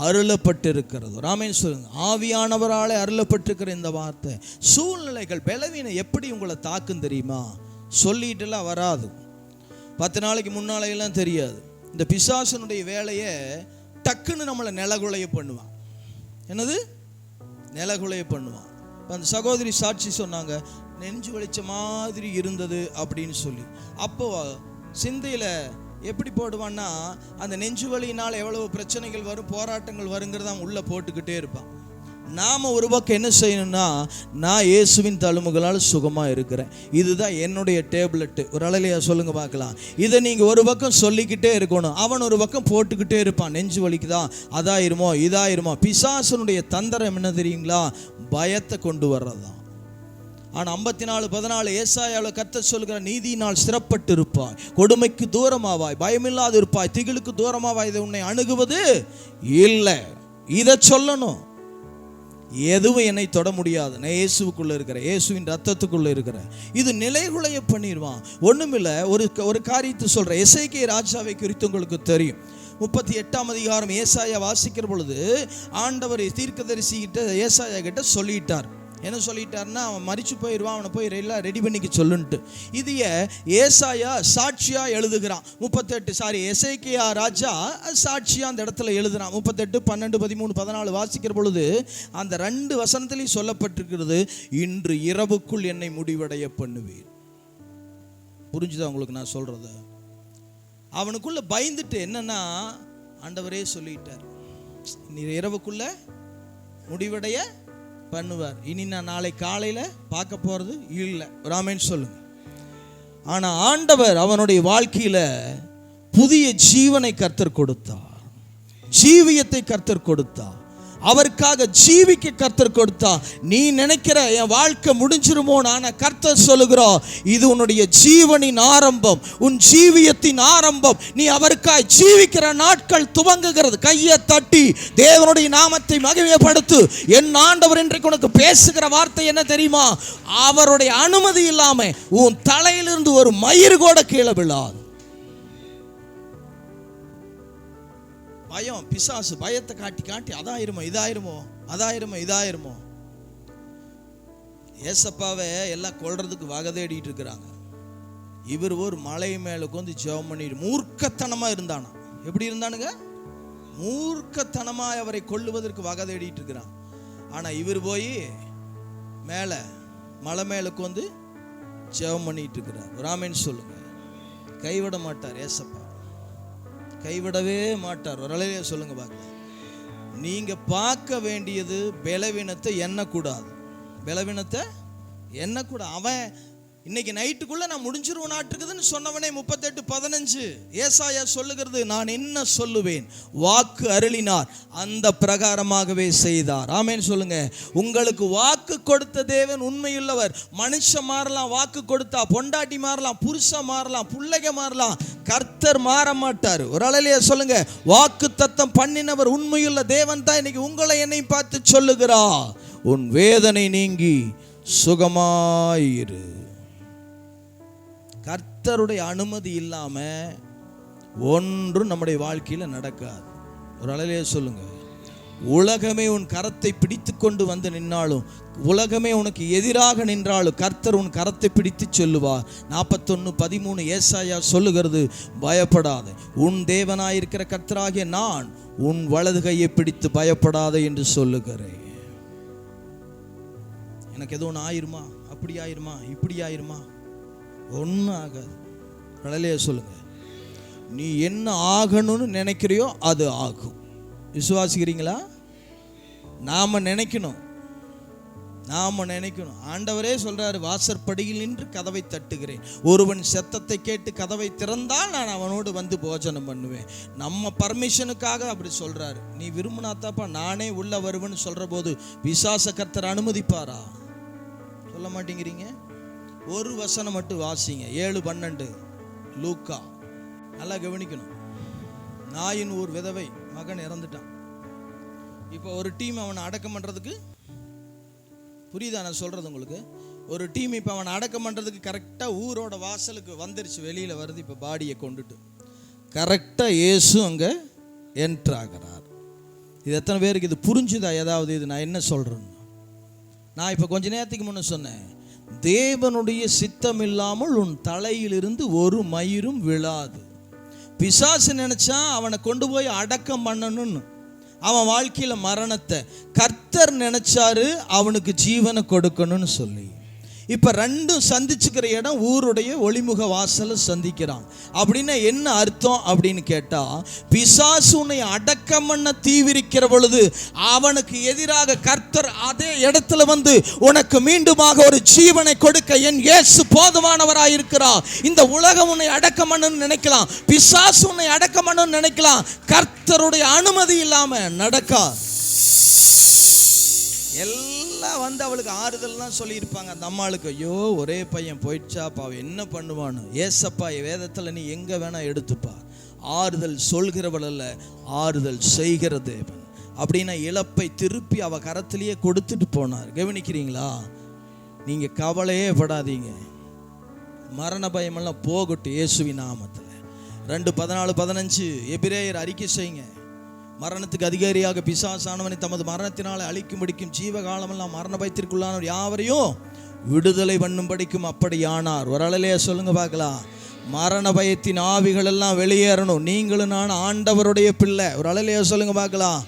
[SPEAKER 1] அருளப்பட்டிருக்கிறது. ஆமென் சொல்லுங்க. ஆவியானவராலே அருளப்பட்டிருக்கிற இந்த வார்த்தை. சூழ்நிலைகள் பலவீனம் எப்படி உங்களை தாக்கும் தெரியுமா? சொல்லிட்டுலாம் வராது. 10 நாளைக்கு முன்னாலையெல்லாம் தெரியாது. இந்த பிசாசனுடைய வேலையை டக்குன்னு நம்மளை நிலகுலைய பண்ணுவான். என்னது? நிலகுலைய பண்ணுவான். அந்த சகோதரி சாட்சி சொன்னாங்க, நெஞ்சு வலிச்ச மாதிரி இருந்தது அப்படின்னு சொல்லி. அப்போ சிந்தையில் எப்படி போடுவான்னா, அந்த நெஞ்சு வலியினால் எவ்வளவு பிரச்சனைகள் வரும், போராட்டங்கள் வருங்கிறத அவன் உள்ளே போட்டுக்கிட்டே இருப்பான். நாம் ஒரு பக்கம் என்ன செய்யணும்னா, நான் இயேசுவின் தழும்புகளால் சுகமாக இருக்கிறேன், இதுதான் என்னுடைய டேப்லெட்டு. ஒரு அலையிலையா சொல்லுங்க பார்க்கலாம். இதை நீங்கள் ஒரு பக்கம் சொல்லிக்கிட்டே இருக்கணும். அவன் ஒரு பக்கம் போட்டுக்கிட்டே இருப்பான், நெஞ்சு வலிக்குதான், அதாயிருமோ இதாயிருமோ. பிசாசனுடைய தந்திரம் என்ன தெரியுங்களா? பயத்தை கொண்டு வர்றதான். ஆனால் 54:14 ஏசாயாவில் கர்த்தர் சொல்கிற, நீதியினால் ஸ்திரப்பட்டு இருப்பாய், கொடுமைக்கு தூரமாவாய், பயமில்லாது இருப்பாய், திகிலுக்கு தூரமாவாய், இதை உன்னை அணுகுவது இல்லை. இதை சொல்லணும். எதுவும் என்னை தொட முடியாது, நான் இயேசுக்குள்ள இருக்கிற, இயேசுவின் ரத்தத்துக்குள்ள இருக்கிற. இது நிலைகுலைய பண்ணிடுவான். ஒண்ணுமில்ல. ஒரு காரியத்தை சொல்றேன். எசேக்கியா ராஜாவை குறித்து உங்களுக்கு தெரியும். 38ஆம் அதிகாரம் ஏசாயா வாசிக்கிற பொழுது ஆண்டவர் தீர்க்கதரிசி கிட்ட ஏசாயா கிட்ட சொல்லிட்டார். என்ன சொல்லிட்டாருன்னா, அவன் மரிச்சு போயிடுவான், அவனை போய் எல்லாம் ரெடி பண்ணிக்க சொல்லுன்ட்டு. இதைய ஏசாயா சாட்சியா எழுதுகிறான். எசேக்கியா ராஜா சாட்சியா அந்த இடத்துல எழுதுறான். 38, 12, 13, 14 வாசிக்கிற பொழுது அந்த 2 வசனத்திலையும் சொல்லப்பட்டிருக்கிறது, இன்று இரவுக்குள் என்னை முடிவடைய பண்ணுவேன். புரிஞ்சுதா உங்களுக்கு நான் சொல்றது? அவனுக்குள்ள பயந்துட்டு என்னன்னா, ஆண்டவரே சொல்லிட்டார், நீ இரவுக்குள்ள முடிவடைய பண்ணுவார். இனி நான் நாளை காலையில பார்க்க போறது இல்லை. ஆமென் சொல்லுங்க. ஆனா ஆண்டவர் அவனுடைய வாழ்க்கையில புதிய ஜீவனை கர்த்தர் கொடுத்தார், ஜீவியத்தை கர்த்தர் கொடுத்தார், அவருக்காக ஜீவிக்க கர்த்தர் கொடுத்தா. நீ நினைக்கிற என் வாழ்க்கை முடிஞ்சிருமோ, ஆனா கர்த்தர் சொல்லுகிறார், இது உன்னுடைய ஜீவனின் ஆரம்பம், உன் ஜீவியத்தின் ஆரம்பம். நீ அவருக்காய் ஜீவிக்கிற நாட்கள் துவங்குகிறது. கையை தட்டி தேவனுடைய நாமத்தை மகிமைப்படுத்து. என் ஆண்டவர் இன்றைக்கு உனக்கு பேசுகிற வார்த்தை என்ன தெரியுமா? அவருடைய அனுமதி இல்லாம உன் தலையிலிருந்து ஒரு மயிர் கூட கீழே விழாது. பயம், பிசாசு பயத்தை காட்டி காட்டி அதாயிருமோ இதாயிருமோ. ஏசப்பாவை எல்லாம் கொல்றதுக்கு வகை தேடிட்டு இருக்கிறாங்க. இவர் ஒரு மலை மேல உட்கார்ந்து ஜெபம் பண்ணிட்டு மூர்க்கத்தனமா இருந்தானா. எப்படி இருந்தானுங்க? மூர்க்கத்தனமா அவரை கொல்லுவதற்கு வகை தேடிட்டு இருக்கிறான். ஆனா இவர் போய் மேல மலை மேல உட்கார்ந்து ஜெபம் பண்ணிட்டு இருக்கிறார். ஆமென் சொல்லுங்க. கைவிட மாட்டார் ஏசப்பா, கைவிடவே மாட்டார். ஒரு அலையிலே சொல்லுங்க பார்க்கலாம். நீங்க பார்க்க வேண்டியது பலவீனத்தை எண்ணக்கூடாது, பலவீனத்தை எண்ணக்கூடாது. அவன் இன்னைக்கு நைட்டுக்குள்ள நான் முடிஞ்சிருவனாட்டுக்குதுன்னு சொன்னவனே 38:15 ஏசாயா சொல்லுகிறது, நான் என்ன சொல்லுவேன், வாக்கு அருளினார், அந்த பிரகாரமாகவே செய்தார். ஆமென் சொல்லுங்க. உங்களுக்கு வாக்கு கொடுத்த தேவன் உண்மையுள்ளவர். மனுஷன் மாறலாம், வாக்கு கொடுத்தா பொண்டாட்டி மாறலாம், புருஷன் மாறலாம், பிள்ளைங்க மாறலாம், கர்த்தர் மாற மாட்டார். ஒரு அலையிலே சொல்லுங்க. வாக்கு தத்தம் பண்ணினவர் உண்மையுள்ள தேவன் தான் இன்னைக்கு உங்களை என்னை பார்த்து சொல்லுகிறார், உன் வேதனை நீங்கி சுகமாயிரு. கர்த்தருடைய அனுமதி இல்லாம ஒன்றும் நம்முடைய வாழ்க்கையில நடக்காது. ஒரு அலையிலே சொல்லுங்க, உலகமே உன் கரத்தை பிடித்து கொண்டு வந்து நின்னாலும், உலகமே உனக்கு எதிராக நின்றாலும் கர்த்தர் உன் கரத்தை பிடித்து சொல்லுவார். 41:13 ஏசாயா சொல்லுகிறது, பயப்படாதே, உன் தேவனாயிருக்கிற கர்த்தராகிய நான் உன் வலது கையை பிடித்து பயப்படாதே என்று சொல்லுகிறேன். எனக்கு எதோ ஒன்று ஆயிருமா, அப்படி ஆயிருமா, இப்படி ஆயிருமா, ஒன்றும் ஆகாது. கடலையே சொல்லுங்க, நீ என்ன ஆகணும்னு நினைக்கிறியோ அது ஆகும். விசுவாசிக்கிறீங்களா? நாம நினைக்கணும். ஆண்டவரே சொல்றாரு, வாசற்படியில் நின்று கதவை தட்டுகிறேன், ஒருவன் சத்தத்தை கேட்டு கதவை திறந்தால் நான் அவனோடு வந்து போஜனம் பண்ணுவேன். நம்ம பர்மிஷனுக்காக அப்படி சொல்றாரு. நீ விரும்பினாத்தாப்பா நானே உள்ள வருவேன்னு சொல்ற போது பிசாச கர்த்தர் அனுமதிப்பாரா? சொல்ல மாட்டேங்கிறீங்க. ஒரு வசனம் மட்டும் வாசிங்க, 7:12 லூக்கா. நல்லா கவனிக்கணும். நாயின் ஒரு விதவை மகன் இறந்துட்டான். இப்போ ஒரு டீம் அவனை அடக்கம் பண்ணுறதுக்கு, புரியுதா நான் சொல்கிறது உங்களுக்கு? ஒரு டீம் இப்போ அவனை அடக்கம் பண்ணுறதுக்கு கரெக்டாக ஊரோட வாசலுக்கு வந்துருச்சு, வெளியில் வருது. இப்போ பாடியை கொண்டுட்டு கரெக்டாக இயேசு அங்கே என்ட்ராகிறார். இது எத்தனை பேருக்கு இது புரிஞ்சுதா? ஏதாவது இது நான் என்ன சொல்கிறேன்னு நான் இப்போ கொஞ்ச நேரத்துக்கு முன்னே சொன்னேன். தேவனுடைய சித்தம் இல்லாமல் உன் தலையிலிருந்து ஒரு மயிரும் விழாது. பிசாசு நினைச்சா அவனை கொண்டு போய் அடக்கம் பண்ணணும்னு, அவன் வாழ்க்கையில மரணத்தை. கர்த்தர் நினைச்சாரு அவனுக்கு ஜீவனை கொடுக்கணும்னு சொல்லி. இப்ப ரெண்டும் சந்திச்சுக்கிற இடம் ஊருடைய ஒளிமுக வாசலை சந்திக்கிறான். அப்படின்னா என்ன அர்த்தம் அப்படின்னு கேட்டா, பிசாசு உன்னை அடக்கம் பண்ண தீவிரிக்கிற பொழுது அவனுக்கு எதிராக கர்த்தர் அதே இடத்துல வந்து உனக்கு மீண்டுமாக ஒரு ஜீவனை கொடுக்க என் இயேசு போதுமானவராயிருக்கிறார். இந்த உலகம் உன்னை அடக்கம் பண்ணணும்னு நினைக்கலாம், பிசாசு உன்னை அடக்கம் பண்ணணும்னு நினைக்கலாம், கர்த்தருடைய அனுமதி இல்லாம நடக்கா. எல்லாம் வந்து அவளுக்கு ஆறுதல்லாம் சொல்லியிருப்பாங்க. அந்த அம்மாளுக்கு, ஐயோ ஒரே பையன் போயிடுச்சாப்பா, அவன் என்ன பண்ணுவான்னு. ஏசப்பா வேதத்தில் நீ எங்கே வேணா எடுத்துப்பா. ஆறுதல் சொல்கிறவள் அல்ல, ஆறுதல் செய்கிற தேவன். அப்படின்னா இழப்பை திருப்பி அவ கரத்திலேயே கொடுத்துட்டு போனார். கவனிக்கிறீங்களா? நீங்க கவலையே படாதீங்க, மரண பயமெல்லாம் போகட்டும் இயேசுவின் நாமத்தில். 2:14-15 எபிரேயர் அறிக்கை செய்யுங்க. மரணத்துக்கு அதிகாரியாக பிசாசானவனை தமது மரணத்தினாலே அழிக்கும்படிக்கும் ஜீவகாலமெல்லாம் மரண பயத்திற்குள்ளானவர் யாவரையும் விடுதலை பண்ணும்படிக்கும் அப்படியானார். ஒரு அலையிலே சொல்லுங்க பார்க்கலாம். மரண பயத்தின் ஆவிகள் எல்லாம் வெளியேறணும். நீங்களும் நான் ஆண்டவருடைய பிள்ளை. ஒரு அலையிலே சொல்லுங்க பார்க்கலாம்.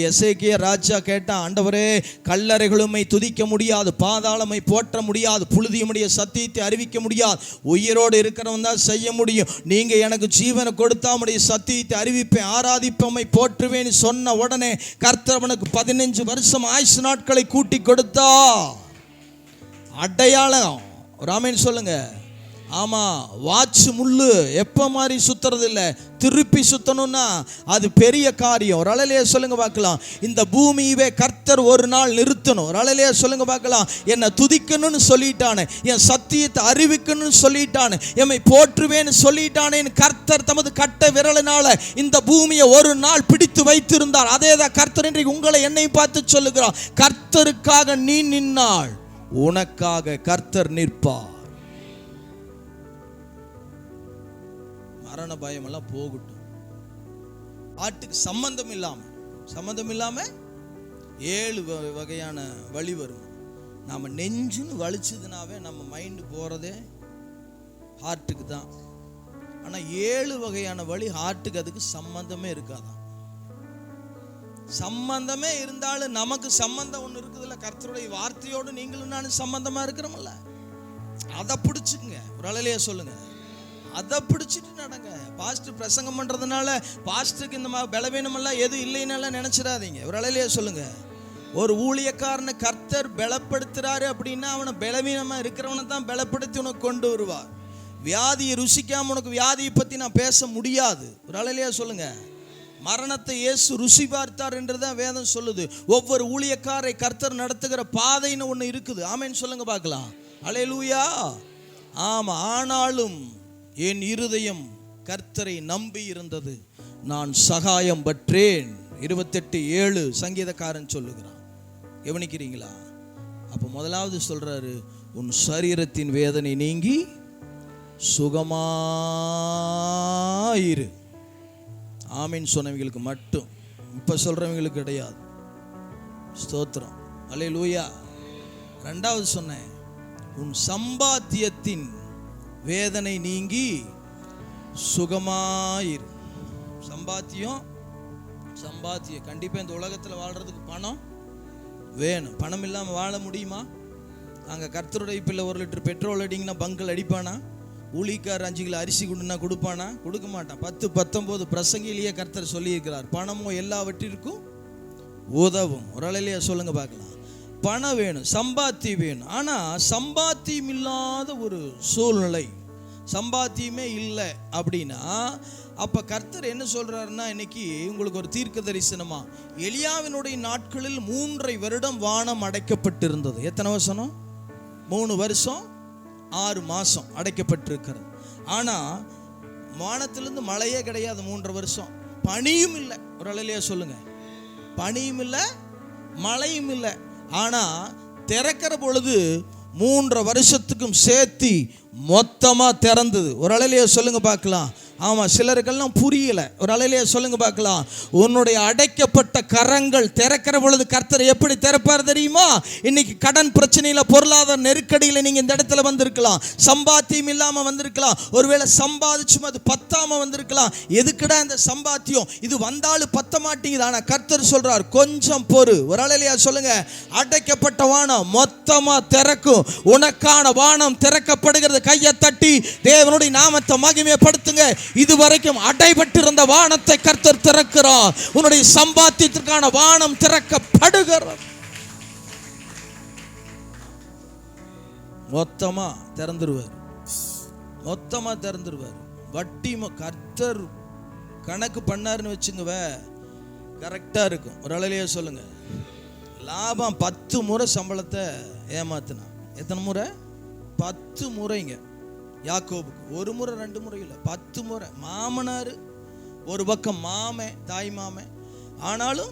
[SPEAKER 1] எசேக்கியா ராஜா கேட்டான், ஆண்டவரே கல்லறைகளுமை துதிக்க முடியாது, பாதாளமை போற்ற முடியாது, புழுதியுடைய சத்தியத்தை அறிவிக்க முடியாது, உயிரோடு இருக்கிறவன் தான் செய்ய முடியும். நீங்க எனக்கு ஜீவனை கொடுத்தா உடைய சத்தியத்தை அறிவிப்பேன், ஆராதிப்பமை போற்றுவேன் சொன்ன உடனே கர்த்தர் அவனுக்கு 15 வருஷம் ஆயுசு நாட்களை கூட்டி கொடுத்தா. அடையாளம் ராமன் சொல்லுங்க. ஆமா, வாட்ச் முள்ளு எப்ப மாதிரி சுத்துறது இல்லை, திருப்பி சுத்தணும்னா அது பெரிய காரியம். ஒரு அலையிலே சொல்லுங்க பார்க்கலாம். இந்த பூமியவே கர்த்தர் ஒரு நாள் நிறுத்தணும். ஒரு அலையிலே சொல்லுங்க பார்க்கலாம். என்னை துதிக்கணும்னு சொல்லிட்டானே, என் சத்தியத்தை அறிவிக்கணும்னு சொல்லிட்டானே, எம்மை போற்றுவேன்னு சொல்லிட்டானேன்னு கர்த்தர் தமது கட்ட விரலினால இந்த பூமியை ஒரு நாள் பிடித்து வைத்திருந்தார். அதே தான் கர்த்தர் இன்றைக்கு உங்களை என்னை பார்த்து சொல்லுகிறார். கர்த்தருக்காக நீ நின்னால் உனக்காக கர்த்தர் நிற்பார். மரண பயம் எல்லாம் போகட்டும். ஆட்டுக்கு சம்பந்தம் இல்லாம 7 வகையான வழி வரும். நாம நெஞ்சுன்னு வலிச்சதுனாவே நம்ம மைண்டு போறதே ஹார்ட்டுக்கு தான். ஆனா 7 வகையான வழி ஹார்ட்டுக்கு அதுக்கு சம்பந்தமே இருக்காதான். சம்பந்தமே இருந்தாலும் நமக்கு சம்பந்தம் ஒன்று இருக்குதுல்ல, கர்த்தருடைய வார்த்தையோடு நீங்களும் நானும் சம்பந்தமா இருக்கிறோம்ல, அதை பிடிச்சுக்குங்க. ஒரு அலையிலேயே சொல்லுங்க, அதை பிடிச்சிட்டு நடங்க. பாஸ்டர் பிரசங்கம் பண்றதுனால பாஸ்டருக்கு இந்த மாதிரி பலவீனமெல்லாம் எதுவும் இல்லைன்னாலாம் நினைச்சிடாதீங்க. ஒரு அலையிலேயே சொல்லுங்க. ஒரு ஊழியக்காரனை கர்த்தர் பலப்படுத்துறாரு அப்படின்னா அவனை பலவீனமா இருக்கிறவனை தான் பலப்படுத்தி உனக்கு கொண்டு வருவார். வியாதியை ருசிக்காம உனக்கு வியாதியை பத்தி நான் பேச முடியாது. ஒரு அலையிலேயே சொல்லுங்க. மரணத்தை இயேசு ருசி பார்த்தார் என்றுதான் வேதம் சொல்லுது. ஒவ்வொரு ஊழியக்காரை கர்த்தர் நடத்துகிற பாதைன்னு ஒன்று இருக்குது. ஆமென் சொல்லுங்க பார்க்கலாம். அல்லேலூயா. ஆமா, ஆனாலும் என் இருதயம் கர்த்தரை நம்பி இருந்தது, நான் சகாயம் பெற்றேன். 28:7 சங்கீதக்காரன் சொல்லுகிறான். கவனிக்கிறீங்களா? அப்போ முதலாவது சொல்றாரு, உன் சரீரத்தின் வேதனை நீங்கி சுகமாயிரு. ஆமீன் சொன்னவங்களுக்கு மட்டும், இப்ப சொல்றவங்களுக்கு கிடையாது. ஸ்தோத்திரம், அல்லேலூயா. ரெண்டாவது சொன்னேன், உன் சம்பாத்தியத்தின் வேதனை நீங்கி சுகமாயிரு. சம்பாத்தியம் கண்டிப்பா இந்த உலகத்தில் வாழ்றதுக்கு பணம் வேணும். பணம் இல்லாமல் வாழ முடியுமா? அங்கே கர்த்தருடைய பிள்ளை 1 லிட்டர் பெட்ரோல் அடிங்கன்னா பங்கில் அடிப்பானா? ஊழிக்கார் 5 கிலோ அரிசி கொடுன்னா கொடுப்பானா? கொடுக்க மாட்டான். 10-19 பிரசங்கிலேயே கர்த்தர் சொல்லியிருக்கிறார், பணமோ எல்லாவற்றிற்கும் உதவும். ஒரு அலையிலேயே சொல்லுங்க பார்க்கலாம். பணம் வேணும், சம்பாத்தியம் வேணும். ஆனால் சம்பாத்தியம் இல்லாத ஒரு சூழ்நிலை, சம்பாத்தியமே இல்லை அப்படின்னா, அப்போ கர்த்தர் என்ன சொல்றாருன்னா, இன்னைக்கு உங்களுக்கு ஒரு தீர்க்க தரிசனமா, எலியாவினுடைய நாட்களில் 3.5 வருடம் வானம் அடைக்கப்பட்டிருந்தது. எத்தனை வசனம்? 3 வருஷம் 6 மாசம் அடைக்கப்பட்டிருக்கிறது. ஆனால் வானத்திலிருந்து மழையே கிடையாது 3.5 வருஷம். பனியும் இல்லை. ஒரு அலையிலேயே சொல்லுங்க, பனியும் இல்லை, மழையும் இல்லை. ஆனால் திறக்கிற பொழுது 3.5 வருஷத்துக்கும் சேர்த்து மொத்தமா திறந்தது. ஒரு அலையிலேயே சொல்லுங்க பார்க்கலாம். ஆமா, சிலருக்கெல்லாம் புரியல. ஒரு அலையிலேயே சொல்லுங்க பார்க்கலாம். உன்னுடைய அடைக்கப்பட்ட கரங்கள் திறக்கிற பொழுது கர்த்தர் எப்படி திறப்பார் தெரியுமா? இன்னைக்கு கடன் பிரச்சனையில, பொருளாதார நெருக்கடியில நீங்க இந்த இடத்துல வந்திருக்கலாம், சம்பாத்தியம் இல்லாம வந்திருக்கலாம், ஒருவேளை சம்பாதிச்சும் அது பத்தாம வந்திருக்கலாம். எதுக்குடா இந்த சம்பாத்தியம், இது வந்தாலும் பத்த மாட்டேங்குது. ஆனா கர்த்தர் சொல்றார், கொஞ்சம் பொறு. ஒரு அலையிலேயே சொல்லுங்க, அடைக்கப்பட்ட வானம் மொத்தமா திறக்கும். உனக்கான வானம் திறக்கப்படுகிறது. கையை தட்டி தேவனுடைய நாமத்தை மகிமைப்படுத்துங்க. இதுவரைக்கும் அடைபட்டிருந்த வானத்தை கர்த்தர் திறக்கிறார். உன்னுடைய சம்பாத்தியத்திற்கான வானம் திறக்கப்படுகிறது. மொத்தமா திறந்துருவார். வட்டி கர்த்தர் கணக்கு பண்ணாருன்னு வச்சுங்க, கரெக்டா இருக்கும். ஒரு அலையிலேயே சொல்லுங்க, லாபம் 10 முறை சம்பளத்தை ஏமாத்தினா. எத்தனை முறை? 10 முறைங்க. யாக்கோபுக்கு 1 முறை 2 முறை இல்லை, 10 முறை. மாமனார் ஒரு பக்கம், தாய் மாமே, ஆனாலும்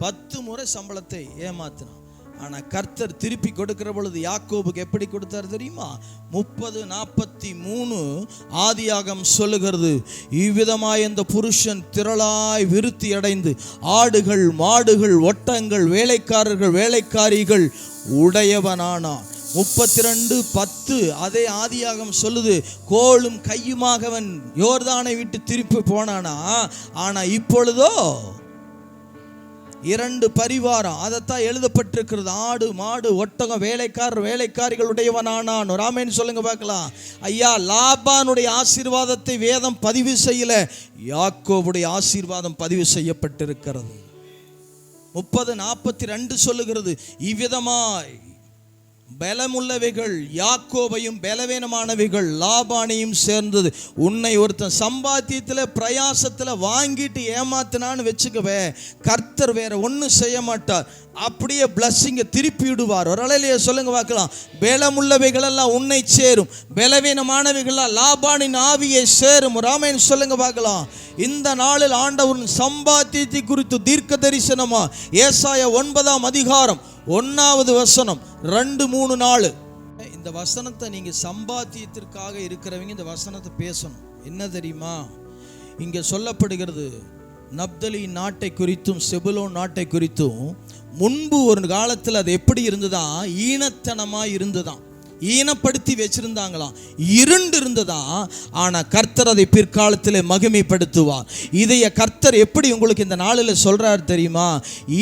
[SPEAKER 1] 10 முறை சம்பளத்தை ஏமாத்தினான். ஆனால் கர்த்தர் திருப்பி கொடுக்கிற பொழுது யாக்கோபுக்கு எப்படி கொடுத்தார் தெரியுமா? 30:43 ஆதியாகம் சொல்லுகிறது, இவ்விதமாய் இந்த புருஷன் திரளாய் விருத்தி அடைந்து ஆடுகள், மாடுகள், ஒட்டங்கள், வேலைக்காரர்கள், வேலைக்காரிகள் உடையவனானான். 32:10 அதே ஆதியாகம் சொல்லுது, கோலும் கையுமாக அவன் யோர்தானை விட்டு திருப்பி போனானா. ஆனா இப்பொழுதோ 2 பரிவாரம், அதைத்தான் எழுதப்பட்டிருக்கிறது. ஆடு, மாடு, ஒட்டகம், வேலைக்காரர், வேலைக்காரிகள் உடையவனானான். ஒரு ஆமென் சொல்லுங்க பார்க்கலாம். ஐயா, லாபானுடைய ஆசீர்வாதத்தை வேதம் பதிவு செய்யல, யாக்கோபுடைய ஆசீர்வாதம் பதிவு செய்யப்பட்டிருக்கிறது. 30:42 சொல்லுகிறது, இவ்விதமாய் பலமுள்ளவைகள் யாக்கோபையும் பலவீனமானவைகள் லாபானையும் சேர்ந்தது. உன்னை ஒருத்தன் சம்பாத்தியத்தில் பிரயாசத்தில் வாங்கிட்டு ஏமாத்தினான்னு வச்சுக்கவே, கர்த்தர் வேற ஒன்றும் செய்ய மாட்டார். அப்படியே பிளஸ்ஸிங்கை திருப்பி விடுவார். ஒரு அலையிலேயே சொல்லுங்க பார்க்கலாம். பலமுள்ளவைகள் எல்லாம் உன்னை சேரும், பலவீனமானவைகள் லாபானின் ஆவியை சேரும். ஒரு ஆமென் சொல்லுங்க பார்க்கலாம். இந்த நாளில் ஆண்டவரின் சம்பாத்தியத்தை குறித்து தீர்க்க தரிசனமா ஏசாயா 9ஆம் அதிகாரம் 1வது வசனம் 2-3-4. இந்த வசனத்தை நீங்க சம்பாத்தியத்திற்காக இருக்கிறவங்க இந்த வசனத்தை பேசணும். என்ன தெரியுமா? இங்க சொல்லப்படுகிறது, நப்தலி நாட்டை குறித்தும் செபுலோன் நாட்டை குறித்தும் முன்பு ஒரு காலத்தில் அது எப்படி இருந்ததா? ஈனத்தனமா இருந்ததாம், ஈனப்படுத்தி வச்சிருந்தாங்களாம், இருண்டு இருந்ததா. ஆனா கர்த்தர் அதை பிற்காலத்தில் மகிமைப்படுத்துவார். இதைய கர்த்தர் எப்படி உங்களுக்கு இந்த நாளில் சொல்றார் தெரியுமா?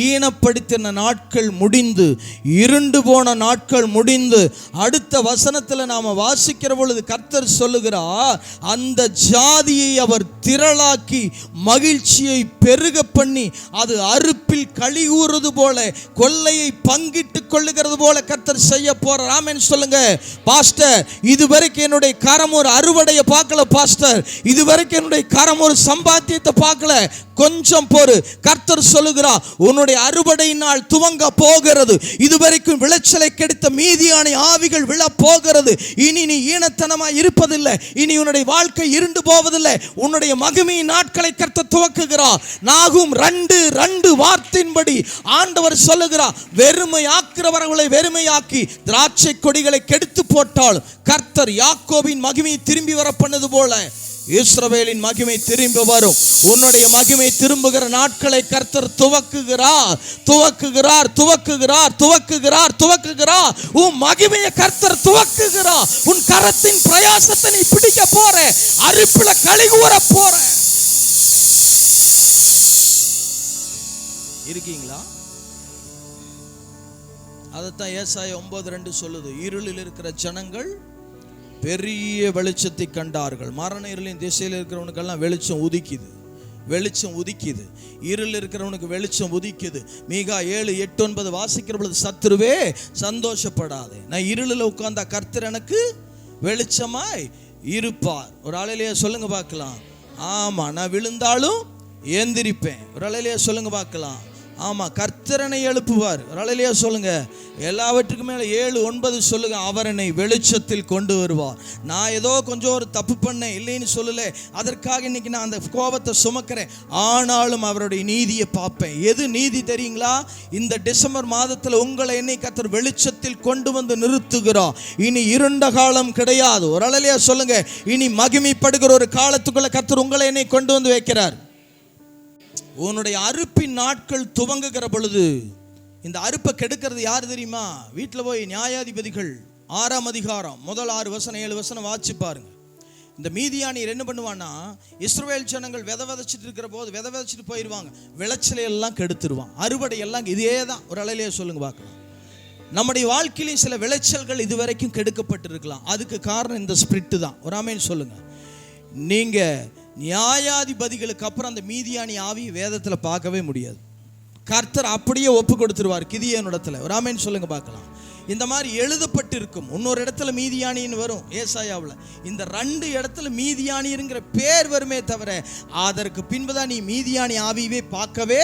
[SPEAKER 1] ஈனப்படுத்தின நாட்கள் முடிந்து, இருண்டு போன நாட்கள் முடிந்து, அடுத்த வசனத்தில் நாம வாசிக்கிற பொழுது கர்த்தர் சொல்லுகிறார், அந்த ஜாதியை அவர் திரளாக்கி மகிழ்ச்சியை பெருக பண்ணி, அது அறுப்பில் களி கூறுவது போல, கொள்ளையை பங்கிட்டு கொள்ளுகிறது போல கர்த்தர் செய்ய போறார். ஆமென் சொல்லுங்க. பாஸ்டர் இதுவரைக்கும் என்னுடைய கரம் ஒரு அறுவடையை பார்க்கல பாஸ்டர், இதுவரைக்கும் என்னுடைய கரம் ஒரு சம்பாத்தியத்தை பார்க்கல, கொஞ்சம் பொறு. கர்த்தர் சொல்லுகிறார், உன்னுடைய அறுவடை நாள் துவங்க போகிறது. இதுவரைக்கும் விளைச்சலை கெடுத்த மீதியான ஆவிகள் விழ போகிறது. இனி நீ ஈனத்தனமாய் இருப்பதில்லை, இனி உன்னுடைய வாழ்க்கை இருண்டு போவதில்லை. உன்னுடைய மகிமையின் நாட்களை கர்த்தர் துவக்குகிறார். நாகும் 2:2 வார்த்தையின்படி ஆண்டவர் சொல்லுகிறார், வெறுமையாக்குறவர்களை வெறுமையாக்கி திராட்சை கொடிகளை கெடுத்து போட்டால் கர்த்தர் யாக்கோபின் மகிமையை திரும்பி வர பண்ணது போல இஸ்ரவேலின் மகிமை திரும்பி வரும். உன்னுடைய மகிமை திரும்புகிற நாட்களை கர்த்தர் துவக்குகிறார், துவக்குகிறார், துவக்குகிறார், துவக்குகிறார், துவக்குகிறார். உன் மகிமையை கர்த்தர் துவக்குகிறார். உன் கரத்தின் பிரயாசத்தை நீ பிடிக்க போற, அறுப்புல கலிகூற போற. இருக்கீங்களா? அதைத்தான் ஏசாயா 9:2 சொல்லுது, இருளில் இருக்கிற ஜனங்கள் பெரிய வெளிச்சத்தை கண்டார்கள். மரண இருளின் திசையில் இருக்கிறவனுக்கெல்லாம் வெளிச்சம் உதிக்குது, வெளிச்சம் உதிக்குது. இருள் இருக்கிறவனுக்கு வெளிச்சம் உதிக்குது. மீகா 7:8-9 வாசிக்கிற பொழுது, சத்துருவே சந்தோஷப்படாதே, நான் இருளில் உட்கார்ந்தா கர்த்தர் எனக்கு வெளிச்சமாய் இருப்பார். ஒரு ஆளிலேயே சொல்லுங்க பார்க்கலாம். ஆமா, நான் விழுந்தாலும் ஏந்திரிப்பேன். ஒரு ஆளிலேயே சொல்லுங்க பார்க்கலாம். ஆமா, கர்த்தரனை எழுப்புவார். ஒரு ஆளிலேயே சொல்லுங்க. எல்லாவற்றுக்கும் மேலே 7:9 சொல்லுங்க, அவர் என்னை வெளிச்சத்தில் கொண்டு வருவார். நான் ஏதோ கொஞ்சம் ஒரு தப்பு பண்ணேன் இல்லைன்னு சொல்லல, அதற்காக இன்னைக்கு நான் அந்த கோபத்தை சுமக்கிறேன். ஆனாலும் அவருடைய நீதியை பார்ப்பேன். எது நீதி தெரியுங்களா? இந்த டிசம்பர் மாதத்தில் உங்களை என்னை கர்த்தர் வெளிச்சத்தில் கொண்டு வந்து நிறுத்துகிறார். இனி இருண்ட காலம் கிடையாது. ஒரு ஆளிலேயே சொல்லுங்க, இனி மகிமைப்படுகிற ஒரு காலத்துக்குள்ள கர்த்தர் உங்களை என்னை கொண்டு வந்து வைக்கிறார். உன்னுடைய அறுப்பின் நாட்கள் துவங்குகிற பொழுது இந்த அறுப்பை கெடுக்கிறது யார் தெரியுமா? வீட்டில் போய் நியாயாதிபதிகள் 6ஆம் அதிகாரம் முதல் 6 வசனம் 7 வசனம் வாசிச்சு பாருங்க. இந்த மீதியானியர் என்ன பண்ணுவான்னா, இஸ்ரவேல் ஜனங்கள் விதை விதைச்சிட்டு இருக்கிற போது விதை விதைச்சிட்டு போயிடுவாங்க, விளைச்சலை எல்லாம் கெடுத்துருவான், அறுவடை எல்லாம். இதே தான். ஒரு அலையிலேயே சொல்லுங்க பார்க்கலாம். நம்முடைய வாழ்க்கையிலையும் சில விளைச்சல்கள் இதுவரைக்கும் கெடுக்கப்பட்டிருக்கலாம். அதுக்கு காரணம் இந்த ஸ்பிரிட்டு தான். ஒரு ஆமேன் சொல்லுங்க. நீங்க நியாயாதிபதிகளுக்கு அப்புறம் அந்த மீதியானி ஆவி வேதத்தில் பார்க்கவே முடியாது. கர்த்தர் அப்படியே ஒப்பு கொடுத்துருவார் கிதியோனிடத்துல. ஒரு ஆமேன் சொல்லுங்க பார்க்கலாம். இந்த மாதிரி எழுதப்பட்டிருக்கும். இன்னொரு இடத்துல மீதியானின்னு வரும் ஏசாயாவில். இந்த 2 இடத்துல மீதியானிங்கிற பேர் வருமே தவிர அதற்கு பின்புதான் நீ மீதியானி ஆவியவே பார்க்கவே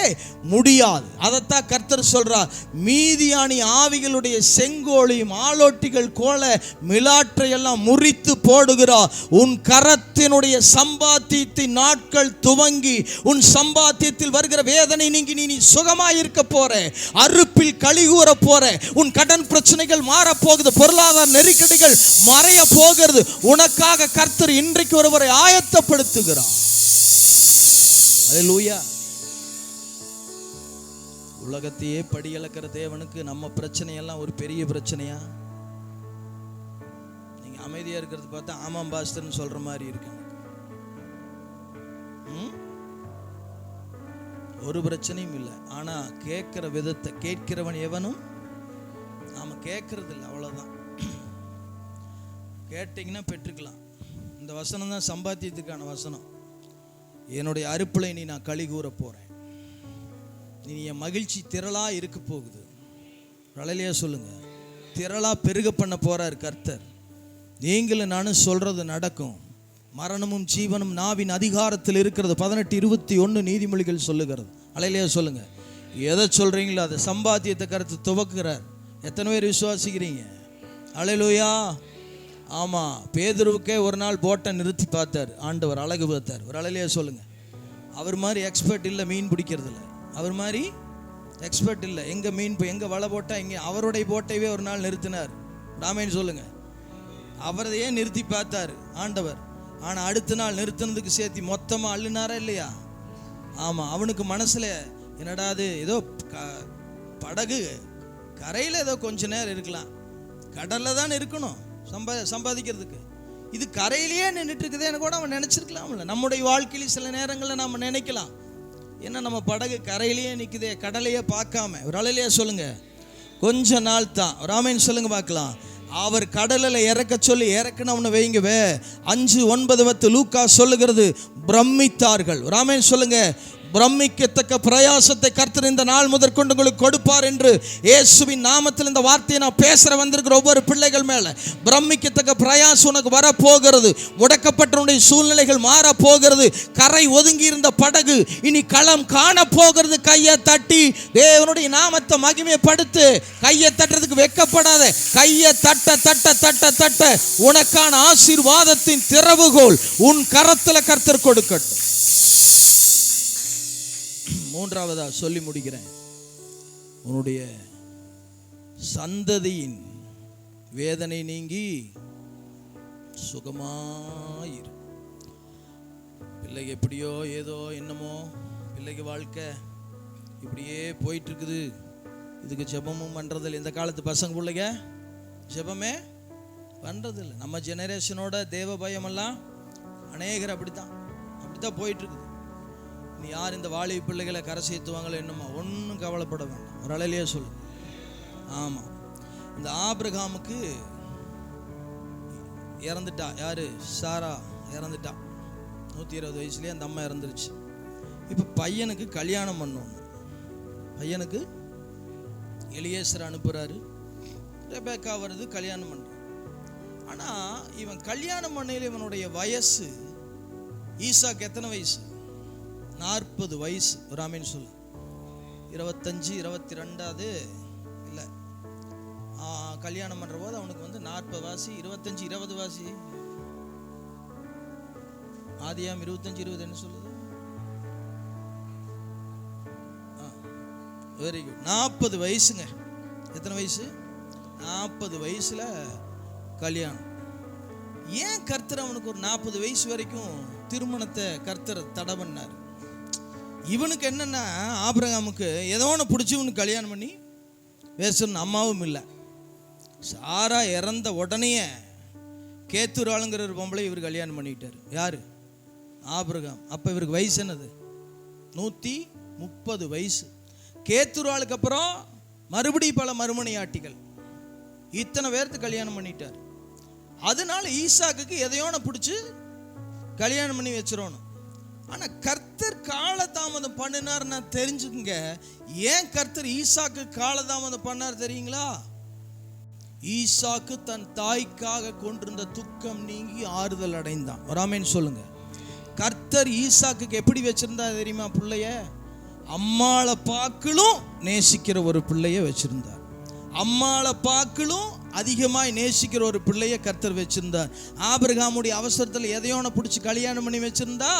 [SPEAKER 1] முடியாது. அதைத்தான் கர்த்தர் சொல்றார், மீதியானி ஆவிகளுடைய செங்கோலையும் ஆலோட்டிகள் கோல மிலாற்றை எல்லாம் முறித்து போடுகிறார். உன் கரத்தினுடைய சம்பாத்தியத்தின் நாட்கள் துவங்கி உன் சம்பாத்தியத்தில் வருகிற வேதனை நீங்கி நீ சுகமாயிருக்க போற, அறுப்பில் கலிகூற போற, உன் கடன் பிரச்சனைகள் மாறப்போகுது, பொருளாதார நெருக்கடிகள் மறைய போகிறது. உனக்காக கர்த்தர் இன்றைக்கு ஒருவரை ஆயத்தப்படுத்துகிறார். அல்லேலூயா. உலகத்தையே படியளக்கிற தேவனுக்கு நம்ம பிரச்சனை எல்லாம் ஒரு பெரிய பிரச்சனையா? நீங்க அமைதியா இருக்கிறது பார்த்தா ஆமாம் பாஸ்டர்னு சொல்ற மாதிரி இருக்கு. ஒரு பிரச்சனையும் இல்லை. ஆனா கேட்கிற விதத்தை கேட்கிறவன் எவனும் நாம கேட்கறது இல்லை, அவ்வளவுதான். கேட்டீங்கன்னா பெற்றுக்கலாம். இந்த வசனம் தான் சம்பாத்தியத்துக்கான வசனம். என்னுடைய அறுப்புலை நீ நான் களி கூற போறேன், நீ என் மகிழ்ச்சி திரளா இருக்க போகுது. அலையிலேயே சொல்லுங்க, திரளா பெருக பண்ண போறார் கர்த்தர். நீங்களும் நானும் சொல்றது நடக்கும். மரணமும் ஜீவனும் நாவின் அதிகாரத்தில் இருக்கிறது. 18:21 நீதிமொழிகள் சொல்லுகிறது. அலையிலேயே சொல்லுங்க, எதை சொல்றீங்களோ அதை சம்பாத்தியத்தை கருத்து துவக்குறார். எத்தனை பேர் விசுவாசிக்கிறீங்க? அல்லேலூயா. ஆமா, பேதுருவுக்கே ஒரு நாள் போட்டை நிறுத்தி பார்த்தார் ஆண்டவர், அழகு பார்த்தார். ஒரு அலையிலேயே சொல்லுங்க. அவர் மாதிரி எக்ஸ்பர்ட் இல்லை மீன் பிடிக்கிறதுல, அவர் மாதிரி எக்ஸ்பர்ட் இல்லை. எங்க மீன் எங்க வலை போட்டா இங்கே அவருடைய போட்டையே ஒரு நாள் நிறுத்தினார். ராமேன்னு சொல்லுங்க. அவரையே நிறுத்தி பார்த்தார் ஆண்டவர். ஆனா அடுத்த நாள் நிறுத்தினதுக்கு சேர்த்து மொத்தமா அள்ளினாரா இல்லையா? ஆமா, அவனுக்கு மனசுல என்னடா அது, ஏதோ படகு கரையில் ஏதோ கொஞ்ச நேரம் இருக்கலாம், கடலில் தான் இருக்கணும் சம்பாதிக்கிறதுக்கு. இது கரையிலேயே நின்றுட்டு இருக்குதுன்னு கூட அவன் நினச்சிருக்கலாம்ல. நம்முடைய வாழ்க்கையில் சில நேரங்களில் நம்ம நினைக்கலாம், என்ன நம்ம படகு கரையிலேயே நிற்குதே, கடலையே பார்க்காம. ஒரு அலையிலேயே சொல்லுங்க, கொஞ்ச நாள் தான். ராமேன் சொல்லுங்க பார்க்கலாம். அவர் கடலில் இறக்க சொல்லி இறக்குனவனை வைங்கவே. 5:9 லூக்கா சொல்லுகிறது, பிரமித்தார்கள். ராமேன் சொல்லுங்க, பிரமிக்கத்தக்க பிரயாசத்தை கர்த்தர் இந்த நாள் முதற்கொண்டு உங்களுக்கு கொடுப்பார் என்று இயேசுவின் நாமத்தில் இந்த வார்த்தையை நான் பேசுற வந்திருக்கிற ஒவ்வொரு பிள்ளைகள் மேல பிரமிக்கத்தக்க பிரயாசம் உனக்கு வரப்போகிறது. முடக்கப்பட்ட சூழ்நிலைகள் மாற போகிறது. கரை ஒதுங்கி இருந்த படகு இனி களம் காண போகிறது. கையை தட்டி தேவனுடைய நாமத்தை மகிமைப்படுத்து. கையை தட்டுறதுக்கு வெட்கப்படாத. கையை தட்ட தட்ட தட்ட தட்ட உனக்கான ஆசீர்வாதத்தின் திறவுகோல் உன் கரத்துல கர்த்தர் கொடுக்கட்டும். மூன்றாவதா சொல்லி முடிக்கிறேன். உன்னுடைய சந்ததியின் வேதனை நீங்கி சுகமாயிரு. பிள்ளைக்கு எப்படியோ ஏதோ என்னமோ பிள்ளைக்கு வாழ்க்கை இப்படியே போயிட்டு இருக்குது. இதுக்கு ஜெபமும் பண்றதில்லை. இந்த காலத்து பசங்க பிள்ளைங்க ஜெபமே பண்றதில்லை. நம்ம ஜெனரேஷனோட தேவ பயமெல்லாம் அநேகர் அப்படித்தான் போயிட்டு இருக்குது. நீ யார் இந்த வாலிப பிள்ளைகளை கரை சேர்த்துவாங்களோ என்னமோ ஒன்றும் கவலைப்பட வேண்டாம். ஒரு அலையிலேயே சொல்லு. ஆமாம், இந்த ஆபிரகாமுக்கு இறந்துட்டா யாரு? சாரா இறந்துட்டா. 120 வயசுலேயே அந்த அம்மா இறந்துருச்சு. இப்போ பையனுக்கு கல்யாணம் பண்ணணும். பையனுக்கு எலியேசர் அனுப்புகிறாரு. ரெபேக்கா வருது, கல்யாணம் பண்ணுறான். ஆனால் இவன் கல்யாணம் பண்ணையில் இவனுடைய வயசு, ஈசாக்கு எத்தனை வயசு? 40 வயசு. ஒரு ஆமீன் சொல்லு. 25 22 இல்லை, கல்யாணம் பண்ணுற போது அவனுக்கு வந்து 40 வாசி, 25 20 வாசி. ஆதியாம் 25 20 என்ன சொல்லுது? Very good. 40 வயசுங்க. எத்தனை வயசு? 40 வயசுல கல்யாணம். ஏன் கர்த்தர் அவனுக்கு ஒரு 40 வயசு வரைக்கும் திருமணத்தை கர்த்தர் தடை பண்ணார்? இவனுக்கு என்னன்னா, ஆபிரகாமுக்கு ஏதோ ஒன்று பிடிச்சி இவனுக்கு கல்யாணம் பண்ணி பேசணும். அம்மாவும் இல்லை. சாரா இறந்த உடனே கேத்துராளுங்கிற ஒரு பொம்பளை இவர் கல்யாணம் பண்ணிக்கிட்டார். யாரு? ஆபிரகாம். அப்போ இவருக்கு வயசு என்னது? 130 வயசு. கேத்துராளுக்கு அப்புறம் மறுபடியும் பல மறுமனையாட்டிகள், இத்தனை பேர்த்து கல்யாணம் பண்ணிட்டார். அதனால ஈசாக்குக்கு எதையோன பிடிச்சி கல்யாணம் பண்ணி வச்சிடணும். ஆனால் கர்த்தர் காலதாமதம் பண்ணினார்னா தெரிஞ்சுக்குங்க. ஏன் கர்த்தர் ஈசாக்கு காலதாமதம் பண்ணார் தெரியுங்களா? ஈசாக்கு தன் தாய்க்காக கொண்டிருந்த துக்கம் நீங்கி ஆறுதல் அடைந்தான். ஒரு ஆமென் சொல்லுங்க. கர்த்தர் ஈசாக்கு எப்படி வச்சிருந்தா தெரியுமா? பிள்ளைய அம்மாளை பாக்களும் நேசிக்கிற ஒரு பிள்ளைய வச்சிருந்தார். அம்மாளை பாக்களும் அதிகமாய் நேசிக்கிற ஒரு பிள்ளைய கர்த்தர் வச்சிருந்தார். ஆபிரகாமுடைய அவசரத்தில் எதையோன பிடிச்சி கல்யாணம் பண்ணி வச்சிருந்தா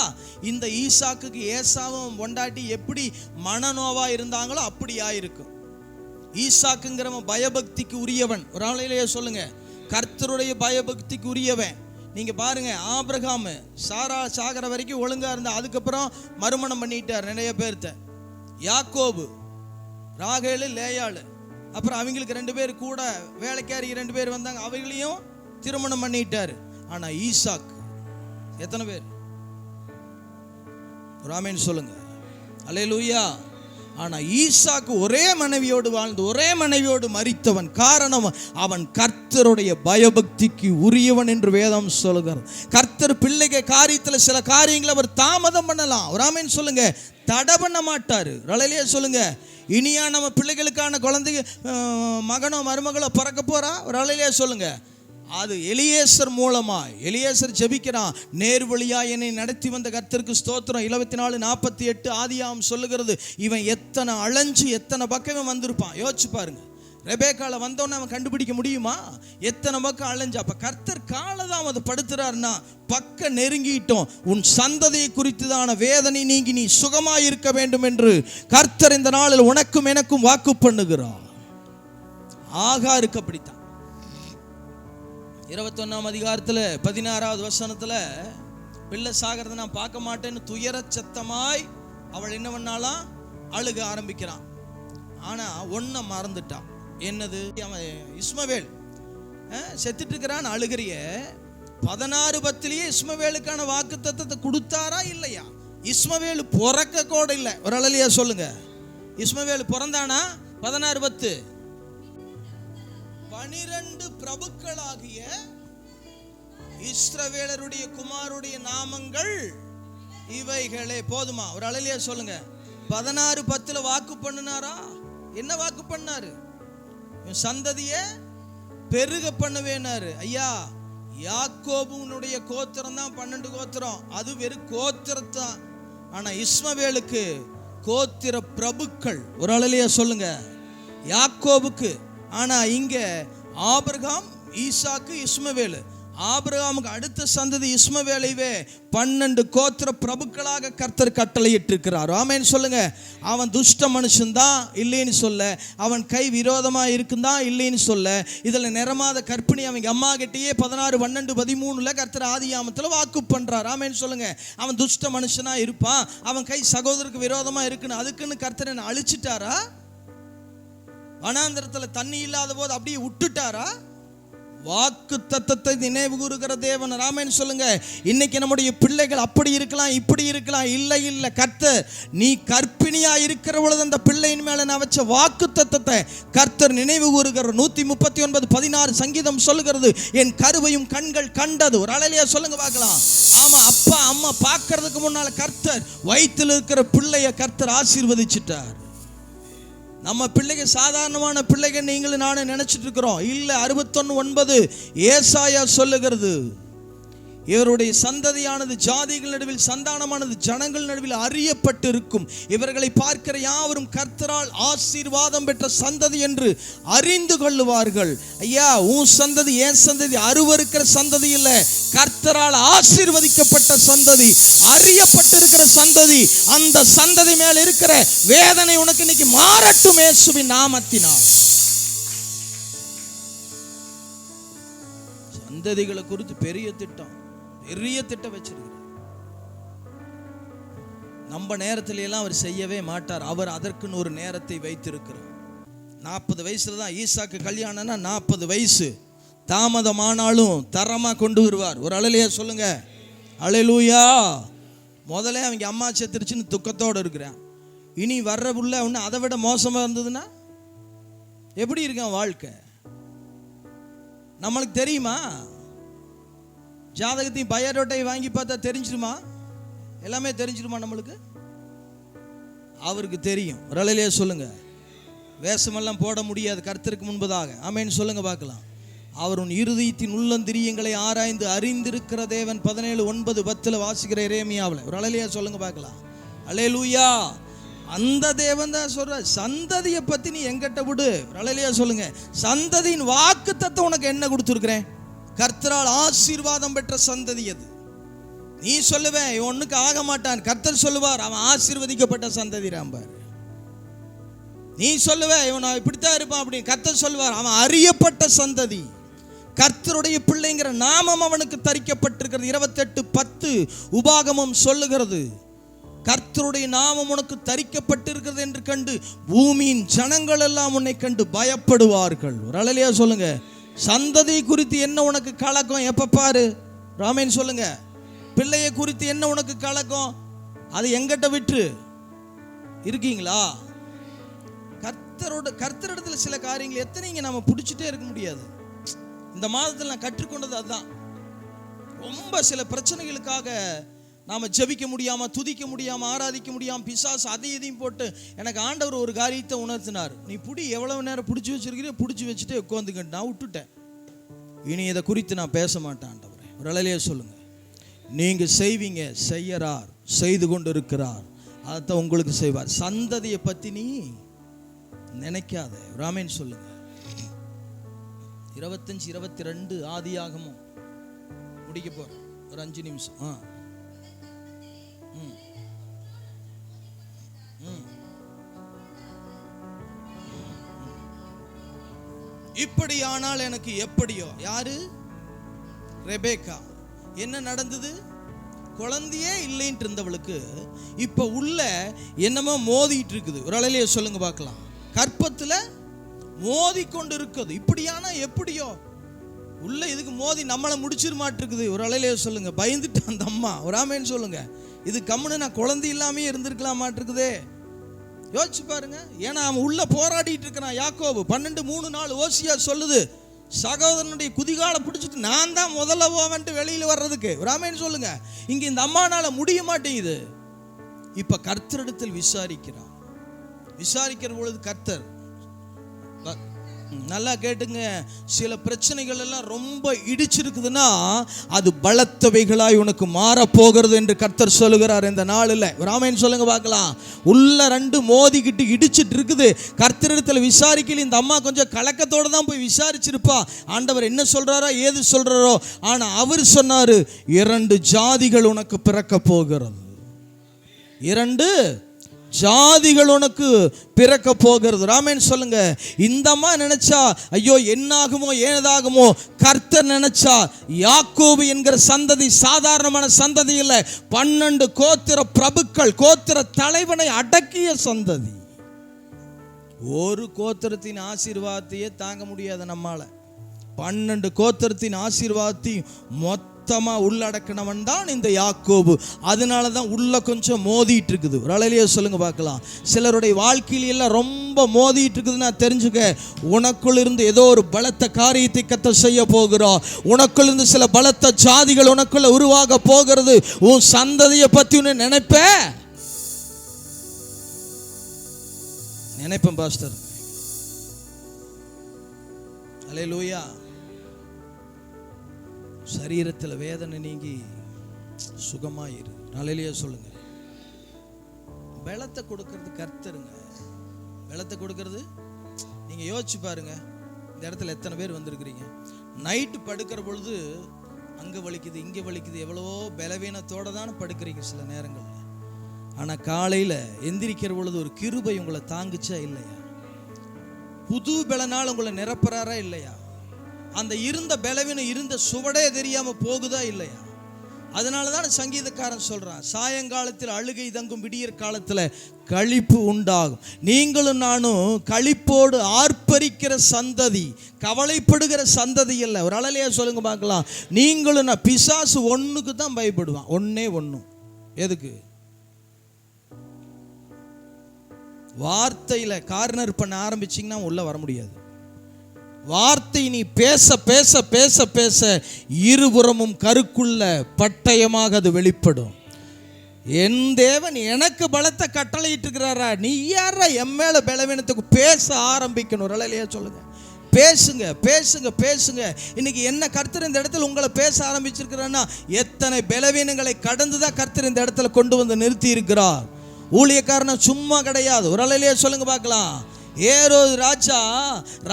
[SPEAKER 1] இந்த ஈசாக்குக்கு ஏசாவும் பொண்டாட்டி எப்படி மனநோவா இருந்தாங்களோ அப்படி ஆயிருக்கும். ஈசாக்குங்கிறவன் பயபக்திக்கு உரியவன். ஒரு ஆளையிலேயே சொல்லுங்க, கர்த்தருடைய பயபக்திக்கு உரியவன். நீங்க பாருங்க, ஆபிரகாம் சாரா சாகர வரைக்கும் ஒழுங்கா இருந்தா, அதுக்கப்புறம் மறுமணம் பண்ணிட்டார் நிறைய பேர்த்த. யாக்கோபு, ராகேலு, லேயாளு, அப்புறம் அவங்களுக்கு 2 பேர் கூட வேலைக்காரி 2 பேர் வந்தாங்க, அவங்களையும் திருமணம் பண்ணிட்டார். ஆனா ஈசாக் எத்தனை பேர்? ஆமென் சொல்லுங்க. அல்லேலூயா. ஆனா ஈசாக்கு ஒரே மனைவியோடு வாழ்ந்து ஒரே மனைவியோடு மரித்தவன். காரணம், அவன் கர்த்தருடைய பயபக்திக்கு உரியவன் என்று வேதம் சொல்லுகிறது. கர்த்தர் பிள்ளைக காரியத்தில் சில காரியங்களை அவர் தாமதம் பண்ணலாம். ஒரு ஆமென் சொல்லுங்க. தடை பண்ண மாட்டாரு. ரலையிலேயே சொல்லுங்க. இனியா நம்ம பிள்ளைகளுக்கான குழந்தைங்க மகனோ மருமகளோ பிறக்க போறா? ஒரு ரலையிலேயே சொல்லுங்க. அது எலியேசர் மூலமா. எலியேசர் ஜெபிக்கிறான், நேர்வழியா என்னை நடத்தி வந்த கர்த்தருக்கு ஸ்தோத்திரம். 24:48 ஆதியாம் சொல்லுகிறது. இவன் எத்தனை அலைஞ்சு எத்தனை பக்கம் வந்திருப்பான் யோசிச்சு பாருங்க. ரெபேக்கால வந்தோன்னு அவன் கண்டுபிடிக்க முடியுமா? எத்தனை பக்கம் அலைஞ்சு. அப்ப கர்த்தர் காலதாமதம் படுத்துறாருன்னா பக்கம் நெருங்கிட்டோம். உன் சந்ததியை குறித்துதான வேதனை நீங்கி நீ சுகமாய் இருக்க வேண்டும் என்று கர்த்தர் இந்த நாளில் உனக்கும் எனக்கும் வாக்கு பண்ணுகிறார். ஆகாருக்கு அப்படித்தான். 21ஆம் அதிகாரத்தில் 16வது வசனத்தில் பிள்ளை சாகிறத நான் பார்க்க மாட்டேன்னு துயர சத்தமாய் அவள் என்ன பண்ணாலாம்? அழுக ஆரம்பிக்கிறான். ஆனா ஒன்ன மறந்துட்டான். என்னது? அவன் இஸ்மவேல் செத்துட்டு இருக்கிறான். அழுகிறிய 16:10 இஸ்மவேலுக்கான வாக்கு தத்தத்தை கொடுத்தாரா இல்லையா? இஸ்மவேல் பிறக்க கூட இல்லை. ஒரு அழலியா சொல்லுங்க. இஸ்மவேல் பிறந்தானா? 16:10 12 பிரபுக்களாகிய இஸ்ரவேலருடைய குமாருடைய நாமங்கள் இவைகளே. போதுமா? ஒரு அழலியா சொல்லுங்க. 16:10 வாக்கு பண்ணினாரா? என்ன வாக்கு பண்ணாரு? சந்ததியை பெருக பண்ணுவேனாரு. ஐயா, யாக்கோபுனுடைய கோத்திரம் தான் 12 கோத்திரம், அது வெறும் கோத்திரத்தான். ஆனா இஸ்மவேலுக்கு கோத்திர பிரபுக்கள். ஒரு அழலியா சொல்லுங்க. யாக்கோபுக்கு, ஆனா இங்க ஆபிரகாம், ஈசாக்கு, இஸ்மவேலு. ஆபிரகாமுக்கு அடுத்த சந்ததி இஸ்மவேலைவே 12 கோத்திர பிரபுக்களாக கர்த்தர் கட்டளையிட்டு இருக்கிறார். ஆமென் சொல்லுங்க. அவன் துஷ்ட மனுஷன் தான் இல்லைன்னு சொல்ல, அவன் கை விரோதமா இருக்குதான் இல்லைன்னு சொல்ல, இதுல நிறமாத கற்பிணி அவங்க அம்மா கிட்டேயே 16, 12, 13 கர்த்தர் ஆதியாமத்துல வாக்கு பண்றார். ஆமென் சொல்லுங்க. அவன் துஷ்ட மனுஷனா இருப்பான், அவன் கை சகோதரருக்கு விரோதமா இருக்குன்னு அதுக்குன்னு கர்த்தர் என்ன அழிச்சிட்டாரா? வனாந்திரத்துல தண்ணி இல்லாத போது அப்படியே விட்டுட்டாரா? வாக்கு தத்தத்தை நினைவு கூறுகிற தேவன். ஆமென் சொல்லுங்க. இன்னைக்கு நம்முடைய பிள்ளைகள் அப்படி இருக்கலாம், இப்படி இருக்கலாம். இல்லை இல்லை, கர்த்தர் நீ கற்பிணியா இருக்கிற பொழுது அந்த பிள்ளையின் மேல நான் வச்ச வாக்கு தத்தத்தை கர்த்தர் நினைவு கூறுகிற 139:16 சங்கீதம் சொல்லுகிறது, என் கருவையும் கண்கள் கண்டது. ஒரு அழலியா சொல்லுங்க பார்க்கலாம். ஆமா, அப்பா அம்மா பார்க்கறதுக்கு முன்னால கர்த்தர் வயிற்றில் இருக்கிற பிள்ளைய கர்த்தர் ஆசீர்வதிச்சிட்டார். நம்ம பிள்ளைங்க சாதாரணமான பிள்ளைங்க நீங்களும் நானும் நினைச்சிட்டு இருக்கிறோம். இல்ல, 61:9 ஏசாயா சொல்லுகிறது, இவருடைய சந்ததியானது ஜாதிகள் நடுவில், சந்தானமானது ஜனங்கள் நடுவில் அறியப்பட்டு இருக்கும். இவர்களை பார்க்கிற யாவரும் கர்த்தரால் ஆசீர்வாதம் பெற்ற சந்ததி என்று அறிந்து கொள்ளுவார்கள். ஐயா, உன் சந்ததி என் சந்ததி அருவருக்கிற சந்ததி இல்ல, கர்த்தரால் ஆசீர்வதிக்கப்பட்ட சந்ததி, அறியப்பட்டிருக்கிற சந்ததி. அந்த சந்ததி மேல் இருக்கிற வேதனை உனக்கு இன்னைக்கு மாறட்டும் இயேசுவின் நாமத்தினால். சந்ததிகளை குறித்து பெரிய திட்டம் வச்சிருக்கிறார். நம்ம நேரத்தில எல்லாம் அவர் செய்யவே மாட்டார். அவர் அதற்குன்னு ஒரு நேரத்தை வைத்திருக்கிறார். 40 வயசுல தான் ஈசாக்கு கல்யாணம்னா 40 வயசு தாமதமானாலும் தரமா கொண்டு வருவார். ஒரு அழலையா சொல்லுங்க. அல்லேலூயா. முதல்ல அவங்க அம்மா செத்துருச்சுன்னு துக்கத்தோடு இருக்கிறான். இனி வர்ற புள்ள ஒன்று அதை விட மோசமா இருந்ததுன்னா எப்படி இருக்கான் வாழ்க்கை? நம்மளுக்கு தெரியுமா? ஜாதகத்தையும் பயோடேட்டை வாங்கி பார்த்தா தெரிஞ்சிருமா? எல்லாமே தெரிஞ்சிருமா நம்மளுக்கு? அவருக்கு தெரியும். ஒரு அழலையா சொல்லுங்க. வேஷமெல்லாம் போட முடியாது கர்த்தருக்கு முன்பதாக. ஆமென் சொல்லுங்க பார்க்கலாம். அவர் உன் இருதயத்தின் உள்ளந்திரியங்களை ஆராய்ந்து அறிந்திருக்கிற தேவன். 17:9-10 வாசிக்கிற எரேமியாவில். ஒரு அழலையா சொல்லுங்க பார்க்கலாம். அல்லேலூயா. அந்த தேவன் தான் சொல்ற, சந்ததியை பத்தி நீ எங்கிட்ட விடு. ஒரு அழலையா சொல்லுங்க. சந்ததியின் வாக்கு தத்தம் உனக்கு என்ன கொடுத்துருக்கிறேன்? கர்த்தரால் ஆசீர்வாதம் பெற்ற சந்ததி அது. நீ சொல்லுவேன் இவன் ஒண்ணுக்கு ஆக மாட்டான், கர்த்தர் சொல்லுவார் அவன் ஆசீர்வதிக்கப்பட்ட சந்ததி ராம்பார். நீ சொல்லுவே இவன் இப்படித்தான் இருப்பான் அப்படின்னு, கர்த்தர் சொல்லுவார் அவன் அறியப்பட்ட சந்ததி. கர்த்தருடைய பிள்ளைங்கிற நாமம் அவனுக்கு தரிக்கப்பட்டிருக்கிறது. 28:10 உபாகமம் சொல்லுகிறது, கர்த்தருடைய நாமம் உனக்கு தரிக்கப்பட்டிருக்கிறது என்று கண்டு பூமியின் ஜனங்கள் எல்லாம் உன்னை கண்டு பயப்படுவார்கள். ஒரு அழலையா சொல்லுங்க. சந்ததி குறித்து என்ன உனக்கு கலக்கம்? எப்ப பாரு ராமேன் சொல்லுங்க. பிள்ளைய குறித்து என்ன உனக்கு கலக்கம்? அது எங்கிட்ட விட்டு இருக்கீங்களா? கர்த்தரிடத்துல சில காரியங்கள் எத்தனைங்க நம்ம பிடிச்சிட்டே இருக்க முடியாது. இந்த மாதத்தில் நான் கற்றுக்கொண்டது அதுதான். ரொம்ப சில பிரச்சனைகளுக்காக நாம ஜெபிக்க முடியாம, துதிக்க முடியாம, ஆராதிக்க முடியாம, பிசாசு அதையும் போட்டு எனக்கு ஆண்டவர் ஒரு காரியத்தை உணர்த்தினார். நீ புடி, எவ்வளவு நேரம் பிடிச்சி வச்சிருக்கிற, பிடிச்சி வச்சுட்டு உட்காந்துக்கிட்டு நான் விட்டுட்டேன். இனி இதை குறித்து நான் பேச மாட்டேன் ஆண்டவரே. ஒரு அழலையா சொல்லுங்க. நீங்க செய்வீங்க, செய்யறார், செய்து கொண்டு இருக்கிறார், அதைத்தான் உங்களுக்கு செய்வார். சந்ததியை பத்தி நீ நினைக்காத. ராமேன் சொல்லுங்க. 25-22 ஆதியாகமம் முடிக்க போறேன். ஒரு 5 நிமிஷம். இப்படியானால் எனக்கு எப்படியோ. யாரு? ரெபேக்கா. என்ன நடந்தது? குழந்தையே இல்லைன்ட்டு இருந்தவளுக்கு இப்ப உள்ள என்னமோ மோதிட்டு இருக்குது. ஒரு அழலையே சொல்லுங்க பார்க்கலாம். கற்பத்துல மோதி கொண்டு இருக்குது. இப்படியானா எப்படியோ உள்ள இதுக்கு மோதி நம்மளை முடிச்சிட மாட்டிருக்குது. ஒரு அழலையே சொல்லுங்க. பயந்துட்டு அந்த அம்மா ஒரு ஆமேன்னு சொல்லுங்க. இது கம்முன்னு நான் குழந்தை இல்லாமே இருந்திருக்கலாம் மாட்டிருக்குதே. யோசிச்சு பாருங்க. ஏன்னா அவன் உள்ள போராடிட்டு இருக்கிறான் யாக்கோபு. 12:3 ஓசியா சொல்லுது, சகோதரனுடைய குதிகாலை பிடிச்சிட்டு நான் தான் முதல்ல போவேன்ட்டு வெளியில் வர்றதுக்கு ஒரு ஆமென் சொல்லுங்க. இங்கே இந்த அம்மானால முடிய மாட்டேங்குது. இப்போ கர்த்தரிடத்தில் விசாரிக்கிற பொழுது கர்த்தர், நல்லா கேட்டுங்க, சில பிரச்சனைகள் எல்லாம் ரொம்ப இடிச்சிருக்குதுன்னா அது பலத்தவைகளாய் உனக்கு மாற போகிறது என்று கர்த்தர் சொல்லுகிறார் இந்த நாளில். ஒரு ஆமென் சொல்லுங்க பார்க்கலாம். உள்ள ரெண்டு மோதிக்கிட்டு இடிச்சிட்டு இருக்குது. கர்த்தரிடத்தில் விசாரிக்கல. இந்த அம்மா கொஞ்சம் கலக்கத்தோடு தான் போய் விசாரிச்சிருப்பா. ஆண்டவர் என்ன சொல்றாரோ ஏது சொல்றாரோ. ஆனா அவர் சொன்னாரு, 2 ஜாதிகள் உனக்கு பிறக்க போகிறது, 2 ஜாதிகள் உனக்கு பிறக்க போகிறது. ஆமென் சொல்லுங்க. இந்த அம்மா நினைச்சா ஐயோ என்னாகுமோ ஏதாகுமோ. கர்த்தர் நினைச்சா யாக்கோபு என்கிற சந்ததி சாதாரணமான சந்ததி இல்லை. 12 கோத்திர பிரபுக்கள், கோத்திர தலைவனை அடக்கிய சந்ததி. ஒரு கோத்திரத்தின் ஆசீர்வாதத்தையே தாங்க முடியாது நம்மால. 12 கோத்திரத்தின் ஆசீர்வாதத்தையும் மொத்தமா உள்ளடக்கினவன் தான் இந்த யாக்கோபு. அதனால தான் உள்ள கொஞ்சம் மோதிட்டு இருக்குது. ஒரு அலையிலேயே சொல்லுங்க பார்க்கலாம். சிலருடைய வாழ்க்கையில எல்லாம் ரொம்ப மோதிட்டு இருக்குதுன்னா தெரிஞ்சுக்க, உனக்குள் இருந்து ஏதோ ஒரு பலத்த காரியத்தை கர்த்தர் செய்ய போகிறோம். உனக்குள் இருந்து சில பலத்த ஜாதிகள் உனக்குள்ள உருவாக போகிறது. உன் சந்ததியை பத்தி ஒன்று நினைப்பேன் பாஸ்டர். அல்லேலூயா. சரீரத்தில் வேதனை நீங்கி சுகமாயிரு. அல்லேலூயா சொல்லுங்க. பலத்தை கொடுக்கறது கர்த்தருங்க. பலத்தை கொடுக்கறது நீங்க யோசிச்சு பாருங்க. இந்த இடத்துல எத்தனை பேர் வந்திருக்கிறீங்க? நைட்டு படுக்கிற பொழுது அங்க வலிக்குது இங்க வலிக்குது, எவ்வளவோ பலவீனத்தோட தானே படுக்கிறீங்க சில நேரங்கள். ஆனா காலையில எந்திரிக்கிற பொழுது ஒரு கிருபை உங்களை தாங்குச்சா இல்லையா? புது பலனால் உங்களை நிரப்புறாரா இல்லையா? அந்த இருந்த பலவீனம் இருந்த சுவடே தெரியாம போகுதா இல்லையா? அதனால தான் சங்கீதக்காரன் சொல்றான், சாயங்காலத்தில் அழுகை தங்கும், விடியற் காலத்துல களிப்பு உண்டாகும். நீங்களும் நானும் களிப்போடு ஆர்ப்பரிக்கிற சந்ததி, கவலைப்படுகிற சந்ததி இல்லை. ஒரு அழலையா சொல்லுங்க பார்க்கலாம். நீங்களும் நான் பிசாசு ஒண்ணுக்கு தான் பயப்படுவான். ஒண்ணு எதுக்கு? வார்த்தையில கார்னர் பண்ண ஆரம்பிச்சிங்கன்னா உள்ள வர முடியாது. வார்த்தை நீ பேச பேச பேச பேச இருபுறமும் கருக்குள்ள பட்டயமாக அது வெளிப்படும். என் தேவன் எனக்கு பலத்தை கட்டளையிட்டு இருக்கிறாரா? நீ யாரா என் மேல பலவீனத்துக்கு பேச ஆரம்பிக்கணும். இல்லையா சொல்லுங்க. பேசுங்க பேசுங்க பேசுங்க. இன்னைக்கு என்ன கர்த்தர் இந்த இடத்துல உங்களை பேச ஆரம்பிச்சிருக்கிறான்னா, எத்தனை பலவீனங்களை கடந்துதான் கர்த்தர் இந்த இடத்துல கொண்டு வந்து நிறுத்தி இருக்கிறார். ஊழியக்காரன சும்மா கிடையாது. ஒரு அலையிலேயே சொல்லுங்க பார்க்கலாம். ஏரோது ராஜா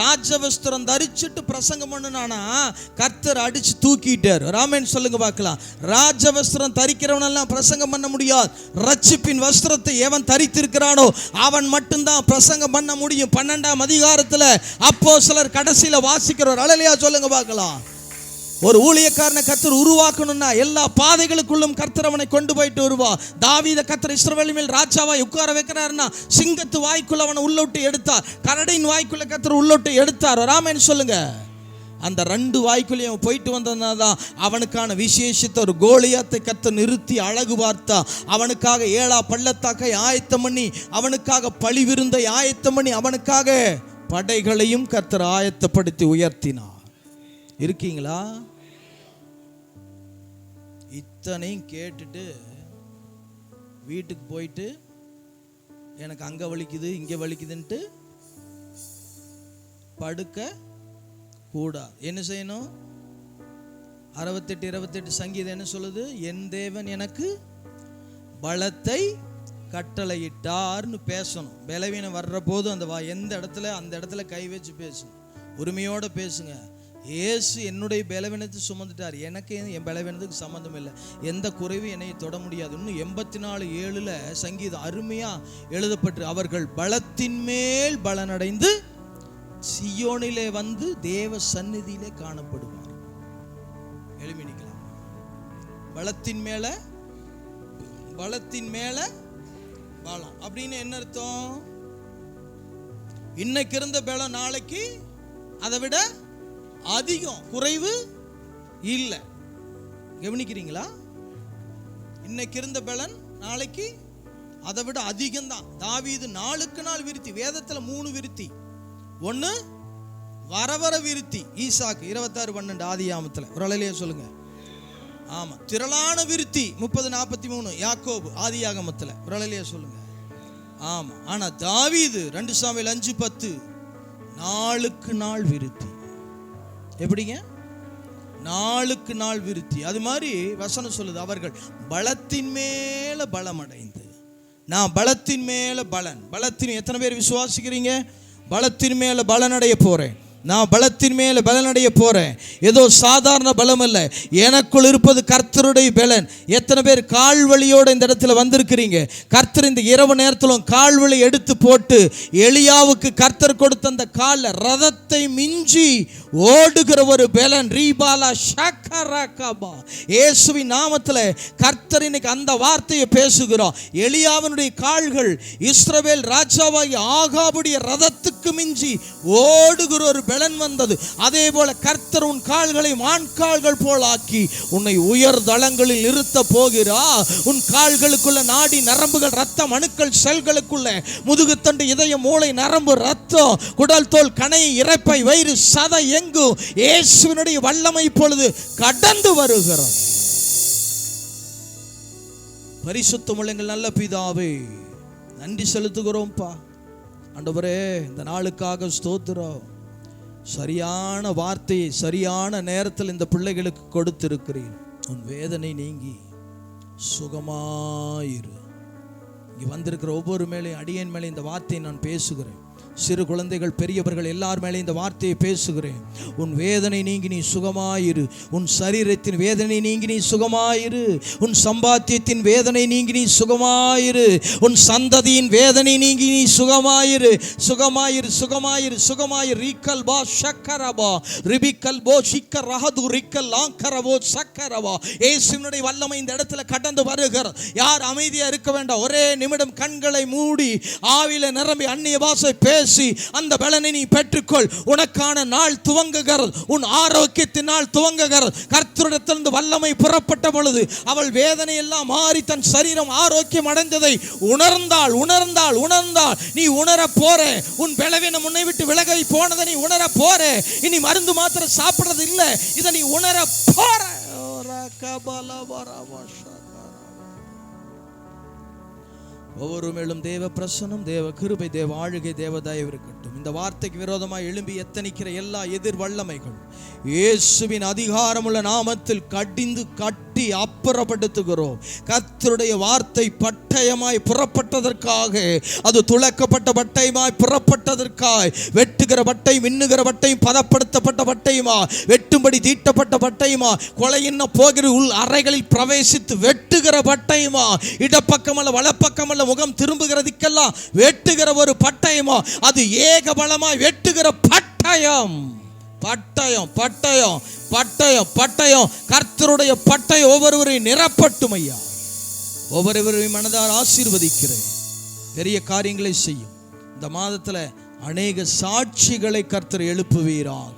[SPEAKER 1] ராஜவஸ்திரம் தரிச்சிட்டு பிரசங்கம் பண்ணுனானா கர்த்தர் அடிச்சு தூக்கிட்டார். ராமன் சொல்லுங்க பார்க்கலாம். ராஜவஸ்திரம் தரிக்கிறவனெல்லாம் பிரசங்கம் பண்ண முடியாது. ரட்சிப்பின் வஸ்திரத்தை எவன் தரித்திருக்கிறானோ அவன் மட்டும்தான் பிரசங்கம் பண்ண முடியும். 12ஆம் அதிகாரத்தில் அப்போஸ்தலர் கடைசியில் வாசிக்கிறவர். அலையிலேயே சொல்லுங்க பார்க்கலாம். ஒரு ஊழியக்காரனை கர்த்தர் உருவாக்கணும்னா எல்லா பாதைகளுக்குள்ளும் கர்த்தர் அவனை கொண்டு போயிட்டு வருவா. தாவீத கர்த்தர் இஸ்ரவேலின் மேல் ராஜாவாய் உட்கார வைக்கிறாருன்னா சிங்கத்து வாய்க்குள்ள அவனை உள்ளோட்டு எடுத்தார். கரடியின் வாய்க்குள்ள கர்த்தர் உள்ளோட்டு எடுத்தார். ராமன் சொல்லுங்க. அந்த 2 வாய்க்குள்ளையும் போயிட்டு வந்ததுனாதான் அவனுக்கான விசேஷித்த ஒரு கோலியாத்தை கர்த்தர் நிறுத்தி அழகு பார்த்தா. அவனுக்காக 7 பள்ளத்தாக்கை ஆயத்தம் பண்ணி, அவனுக்காக பழி விருந்தை ஆயத்தம் பண்ணி, அவனுக்காக படைகளையும் கர்த்தர் ஆயத்தப்படுத்தி உயர்த்தினார். இருக்கீங்களா? இத்தனையும் கேட்டுட்டு வீட்டுக்கு போயிட்டு எனக்கு அங்க வலிக்குது இங்க வலிக்குதுன்ட்டு படுக்க கூடாது. என்ன செய்யணும்? 68 சங்கீதம் என்ன சொல்லுது? என் தேவன் எனக்கு பலத்தை கட்டளையிட்டார்னு பேசணும். பலவீனம் வர்ற போது எந்த இடத்துல அந்த இடத்துல கை வச்சு பேசணும். உரிமையோட பேசுங்க. இயேசு என்னுடைய பலவீனத்தை சுமந்துட்டார். எனக்கு என் பலவீனத்துக்கு சம்மந்தம் இல்லை. எந்த குறைவும் என்னை தொட முடியாது. இன்னும் 84:7 சங்கீதம் அருமையா எழுதப்பட்டு, அவர்கள் பலத்தின் மேல் பலனடைந்து சியோனிலே வந்து தேவ சந்நிதியிலே காணப்படுவார். எழுப்பி நிக்கலாம். பலத்தின் மேல பலம் அப்படின்னு என்ன அர்த்தம்? இன்னைக்கு இருந்த பலம் நாளைக்கு அதை விட அதிகம், குறைவு இல்லை. கவனிக்கிறீங்களா? இன்னைக்கு இருந்த பலன் நாளைக்கு அதை விட அதிகம்தான். தாவீது நாளுக்கு நாள் விருத்தி. வேதத்தில் 3 விருத்தி. 1 வரவர விருத்தி. ஈசாக்கு 26:12 ஆதியாகமத்தில். ஒரு அலையிலேயே சொல்லுங்க. ஆமா, திரளான விருத்தி 30:43 யாக்கோபு ஆதியாகமத்தில். ஒரு அலையிலேயே சொல்லுங்க. ஆமா. ஆனா தாவீது 2 சாமுவேல் 5:10 நாளுக்கு நாள் விருத்தி. எப்படிங்க? நாளுக்கு நாள் விருத்தி. அது மாதிரி வசனம் சொல்லுது, அவர்கள் பலத்தின் மேல பலம் அடைந்து. நான் பலத்தின் மேல பலன். பலத்தின் எத்தனை பேர் விசுவாசிக்கிறீங்க? பலத்தின் மேல பலன் அடைய போறேன். நான் பலத்தின் மேல பலனடைய போறேன். ஏதோ சாதாரண பலம் அல்ல, எனக்குள் இருப்பது கர்த்தருடைய பலன். எத்தனை பேர் கால்வலியோட இந்த இடத்துல வந்திருக்கிறீங்க? கர்த்தர் இந்த இரவு நேரத்திலும் கால்வலி எடுத்து போட்டு எலியாவுக்கு கர்த்தர் கொடுத்த அந்த கால ரதத்தை மிஞ்சி ஓடுகிற ஒரு பலன். ரீபாலா ஷக்கரகபா. இயேசுவின் நாமத்தில் கர்த்தர் இன்னைக்கு அந்த வார்த்தையை பேசுகிறோம். எலியாவினுடைய கால்கள் இஸ்ரவேல் ராஜாவாகி ஆகாபுடைய ரதத்துக்கு மிஞ்சி ஓடுகிற ஒரு பலன் வந்தது. அதே போல கர்த்தர் உன் கால்களை மான் கால்கள் போல் ஆக்கி உன்னை உயர் தளங்களில் நிறுத்த போகிறா. உன் கால்களுக்குள்ள நாடி நரம்புகள், ரத்தம் அணுக்கள், செல்களுக்குள்ள முதுகுத்தண்டு, இதயம், மூளை, நரம்பு, ரத்தம், குடல், தோல், கணை, இரைப்பை, வயிறு, சதை எங்கும் இயேசுவினுடைய வல்லமை இப்பொழுது கடந்து வருகிறது. பரிசுத்தமுள்ளங்கள் நல்ல பிதாவே, நன்றி செலுத்துகிறோம்ப்பா. ஆண்டவரே, இந்த நாளுக்காக ஸ்தோத்திரம். சரியான வார்த்தையை சரியான நேரத்தில் இந்த பிள்ளைகளுக்கு கொடுத்திருக்கிறீர். உன் வேதனை நீங்கி சுகமாயிரு. இங்கே வந்திருக்கிற ஒவ்வொரு மேலையும், அடியேன் மேலே இந்த வார்த்தையை நான் பேசுகிறேன். சிறு குழந்தைகள், பெரியவர்கள் எல்லார் மேலே இந்த வார்த்தையை பேசுகிறேன். உன் வேதனை நீங்கி நீ சுகமாயிரு. உன் சரீரத்தின் வேதனை நீங்கி நீ சுகமாயிரு. உன் சம்பாத்தியத்தின் வேதனை நீங்கி நீ சுகமாயிரு. உன் சந்ததியின் வேதனை நீங்கி நீ சுகமாயிரு. சுகமாயிரு, சுகமாயிரு, சுகமாயிரு. ரீக்கல் பா ஷக்கரபா ரிபிக்கல் போ ஷிக்கர் ரஹது ரிக்கல் லாங்கரபோ சக்கரபா. இயேசுவினுடைய வல்லமை இந்த இடத்துல கடந்து வருகிறது. யார் அமைதியா இருக்க வேண்டாம். ஒரே நிமிடம் கண்களை மூடி ஆவில நிரம்பி அந்நிய பாஷை பேசி அந்த பலனை நீ பெற்றுக்கொள். உனக்கான நாள் துவங்குகிறது. உன் ஆரோக்கியத்தின் நாள் துவங்குகிறது. கர்த்தரிடத்திலிருந்து வல்லமை புறப்பட்ட பொழுது அவள் வேதனை எல்லாம் மாறி தன் சரீரம் ஆரோக்கியம் அடைந்ததை உணர்ந்தாள். நீ உணர போற. உன் பலவீனம் உன்னை விட்டு விலகி போனதை நீ உணர போற. இனி மருந்து மாத்திரை சாப்பிடுறது இல்லை, இதை நீ உணர போற. ஒவ்வொரு மேலும் தேவ பிரசனம், தேவ கிருபை, தேவ ஆளுகை, தேவ தயவு இருக்கட்டும். இந்த வார்த்தைக்கு விரோதமாக எழும்பி எத்தனிக்கிற எல்லா எதிர் வல்லமைகள் இயேசுவின் அதிகாரமுள்ள நாமத்தில் கடிந்து கட்டி அப்புறப்படுத்துகிறோம். கர்த்தருடைய வார்த்தை பட்டயமாய் புறப்பட்டதற்காக, அது துளக்கப்பட்ட பட்டயமாய் புறப்பட்டதற்காய், வெட்டுகிற பட்டை, மின்னுகிற பட்டையும், பதப்படுத்தப்பட்ட பட்டையுமா, வெட்டும்படி தீட்டப்பட்ட பட்டையுமா, கொலையின்ன போகிற உள் அறைகளில் பிரவேசித்து வெட்டுகிற பட்டயமா, இடப்பக்கமல்ல வலப்பக்கமல்ல முகம் திரும்புகிறதுக்கெல்லாம் வெட்டுகிற ஒரு பட்டயமா, அது ஏக பலமாய் வெட்டுகிற பட்டயம். பட்டயம், பட்டயம், பட்டயம், பட்டயம். கர்த்தருடைய பட்டயம் ஒவ்வொருவரையும் நிரப்பட்டும் ஐயா. ஒவ்வொருவரையும் மனதார் ஆசீர்வதிக்கிறேன். பெரிய காரியங்களை செய்யும். இந்த மாதத்தில் அநேக சாட்சிகளை கர்த்தர் எழுப்புவீராக.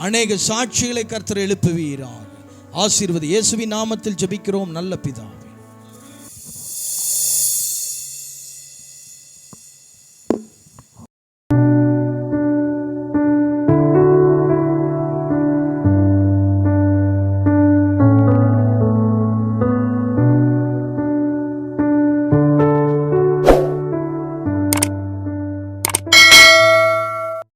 [SPEAKER 1] அநேக சாட்சிகளை கர்த்தர் எழுப்புவீராக. ஆசீர்வதி. இயேசுவின் நாமத்தில் ஜெபிக்கிறோம் நல்ல பிதா.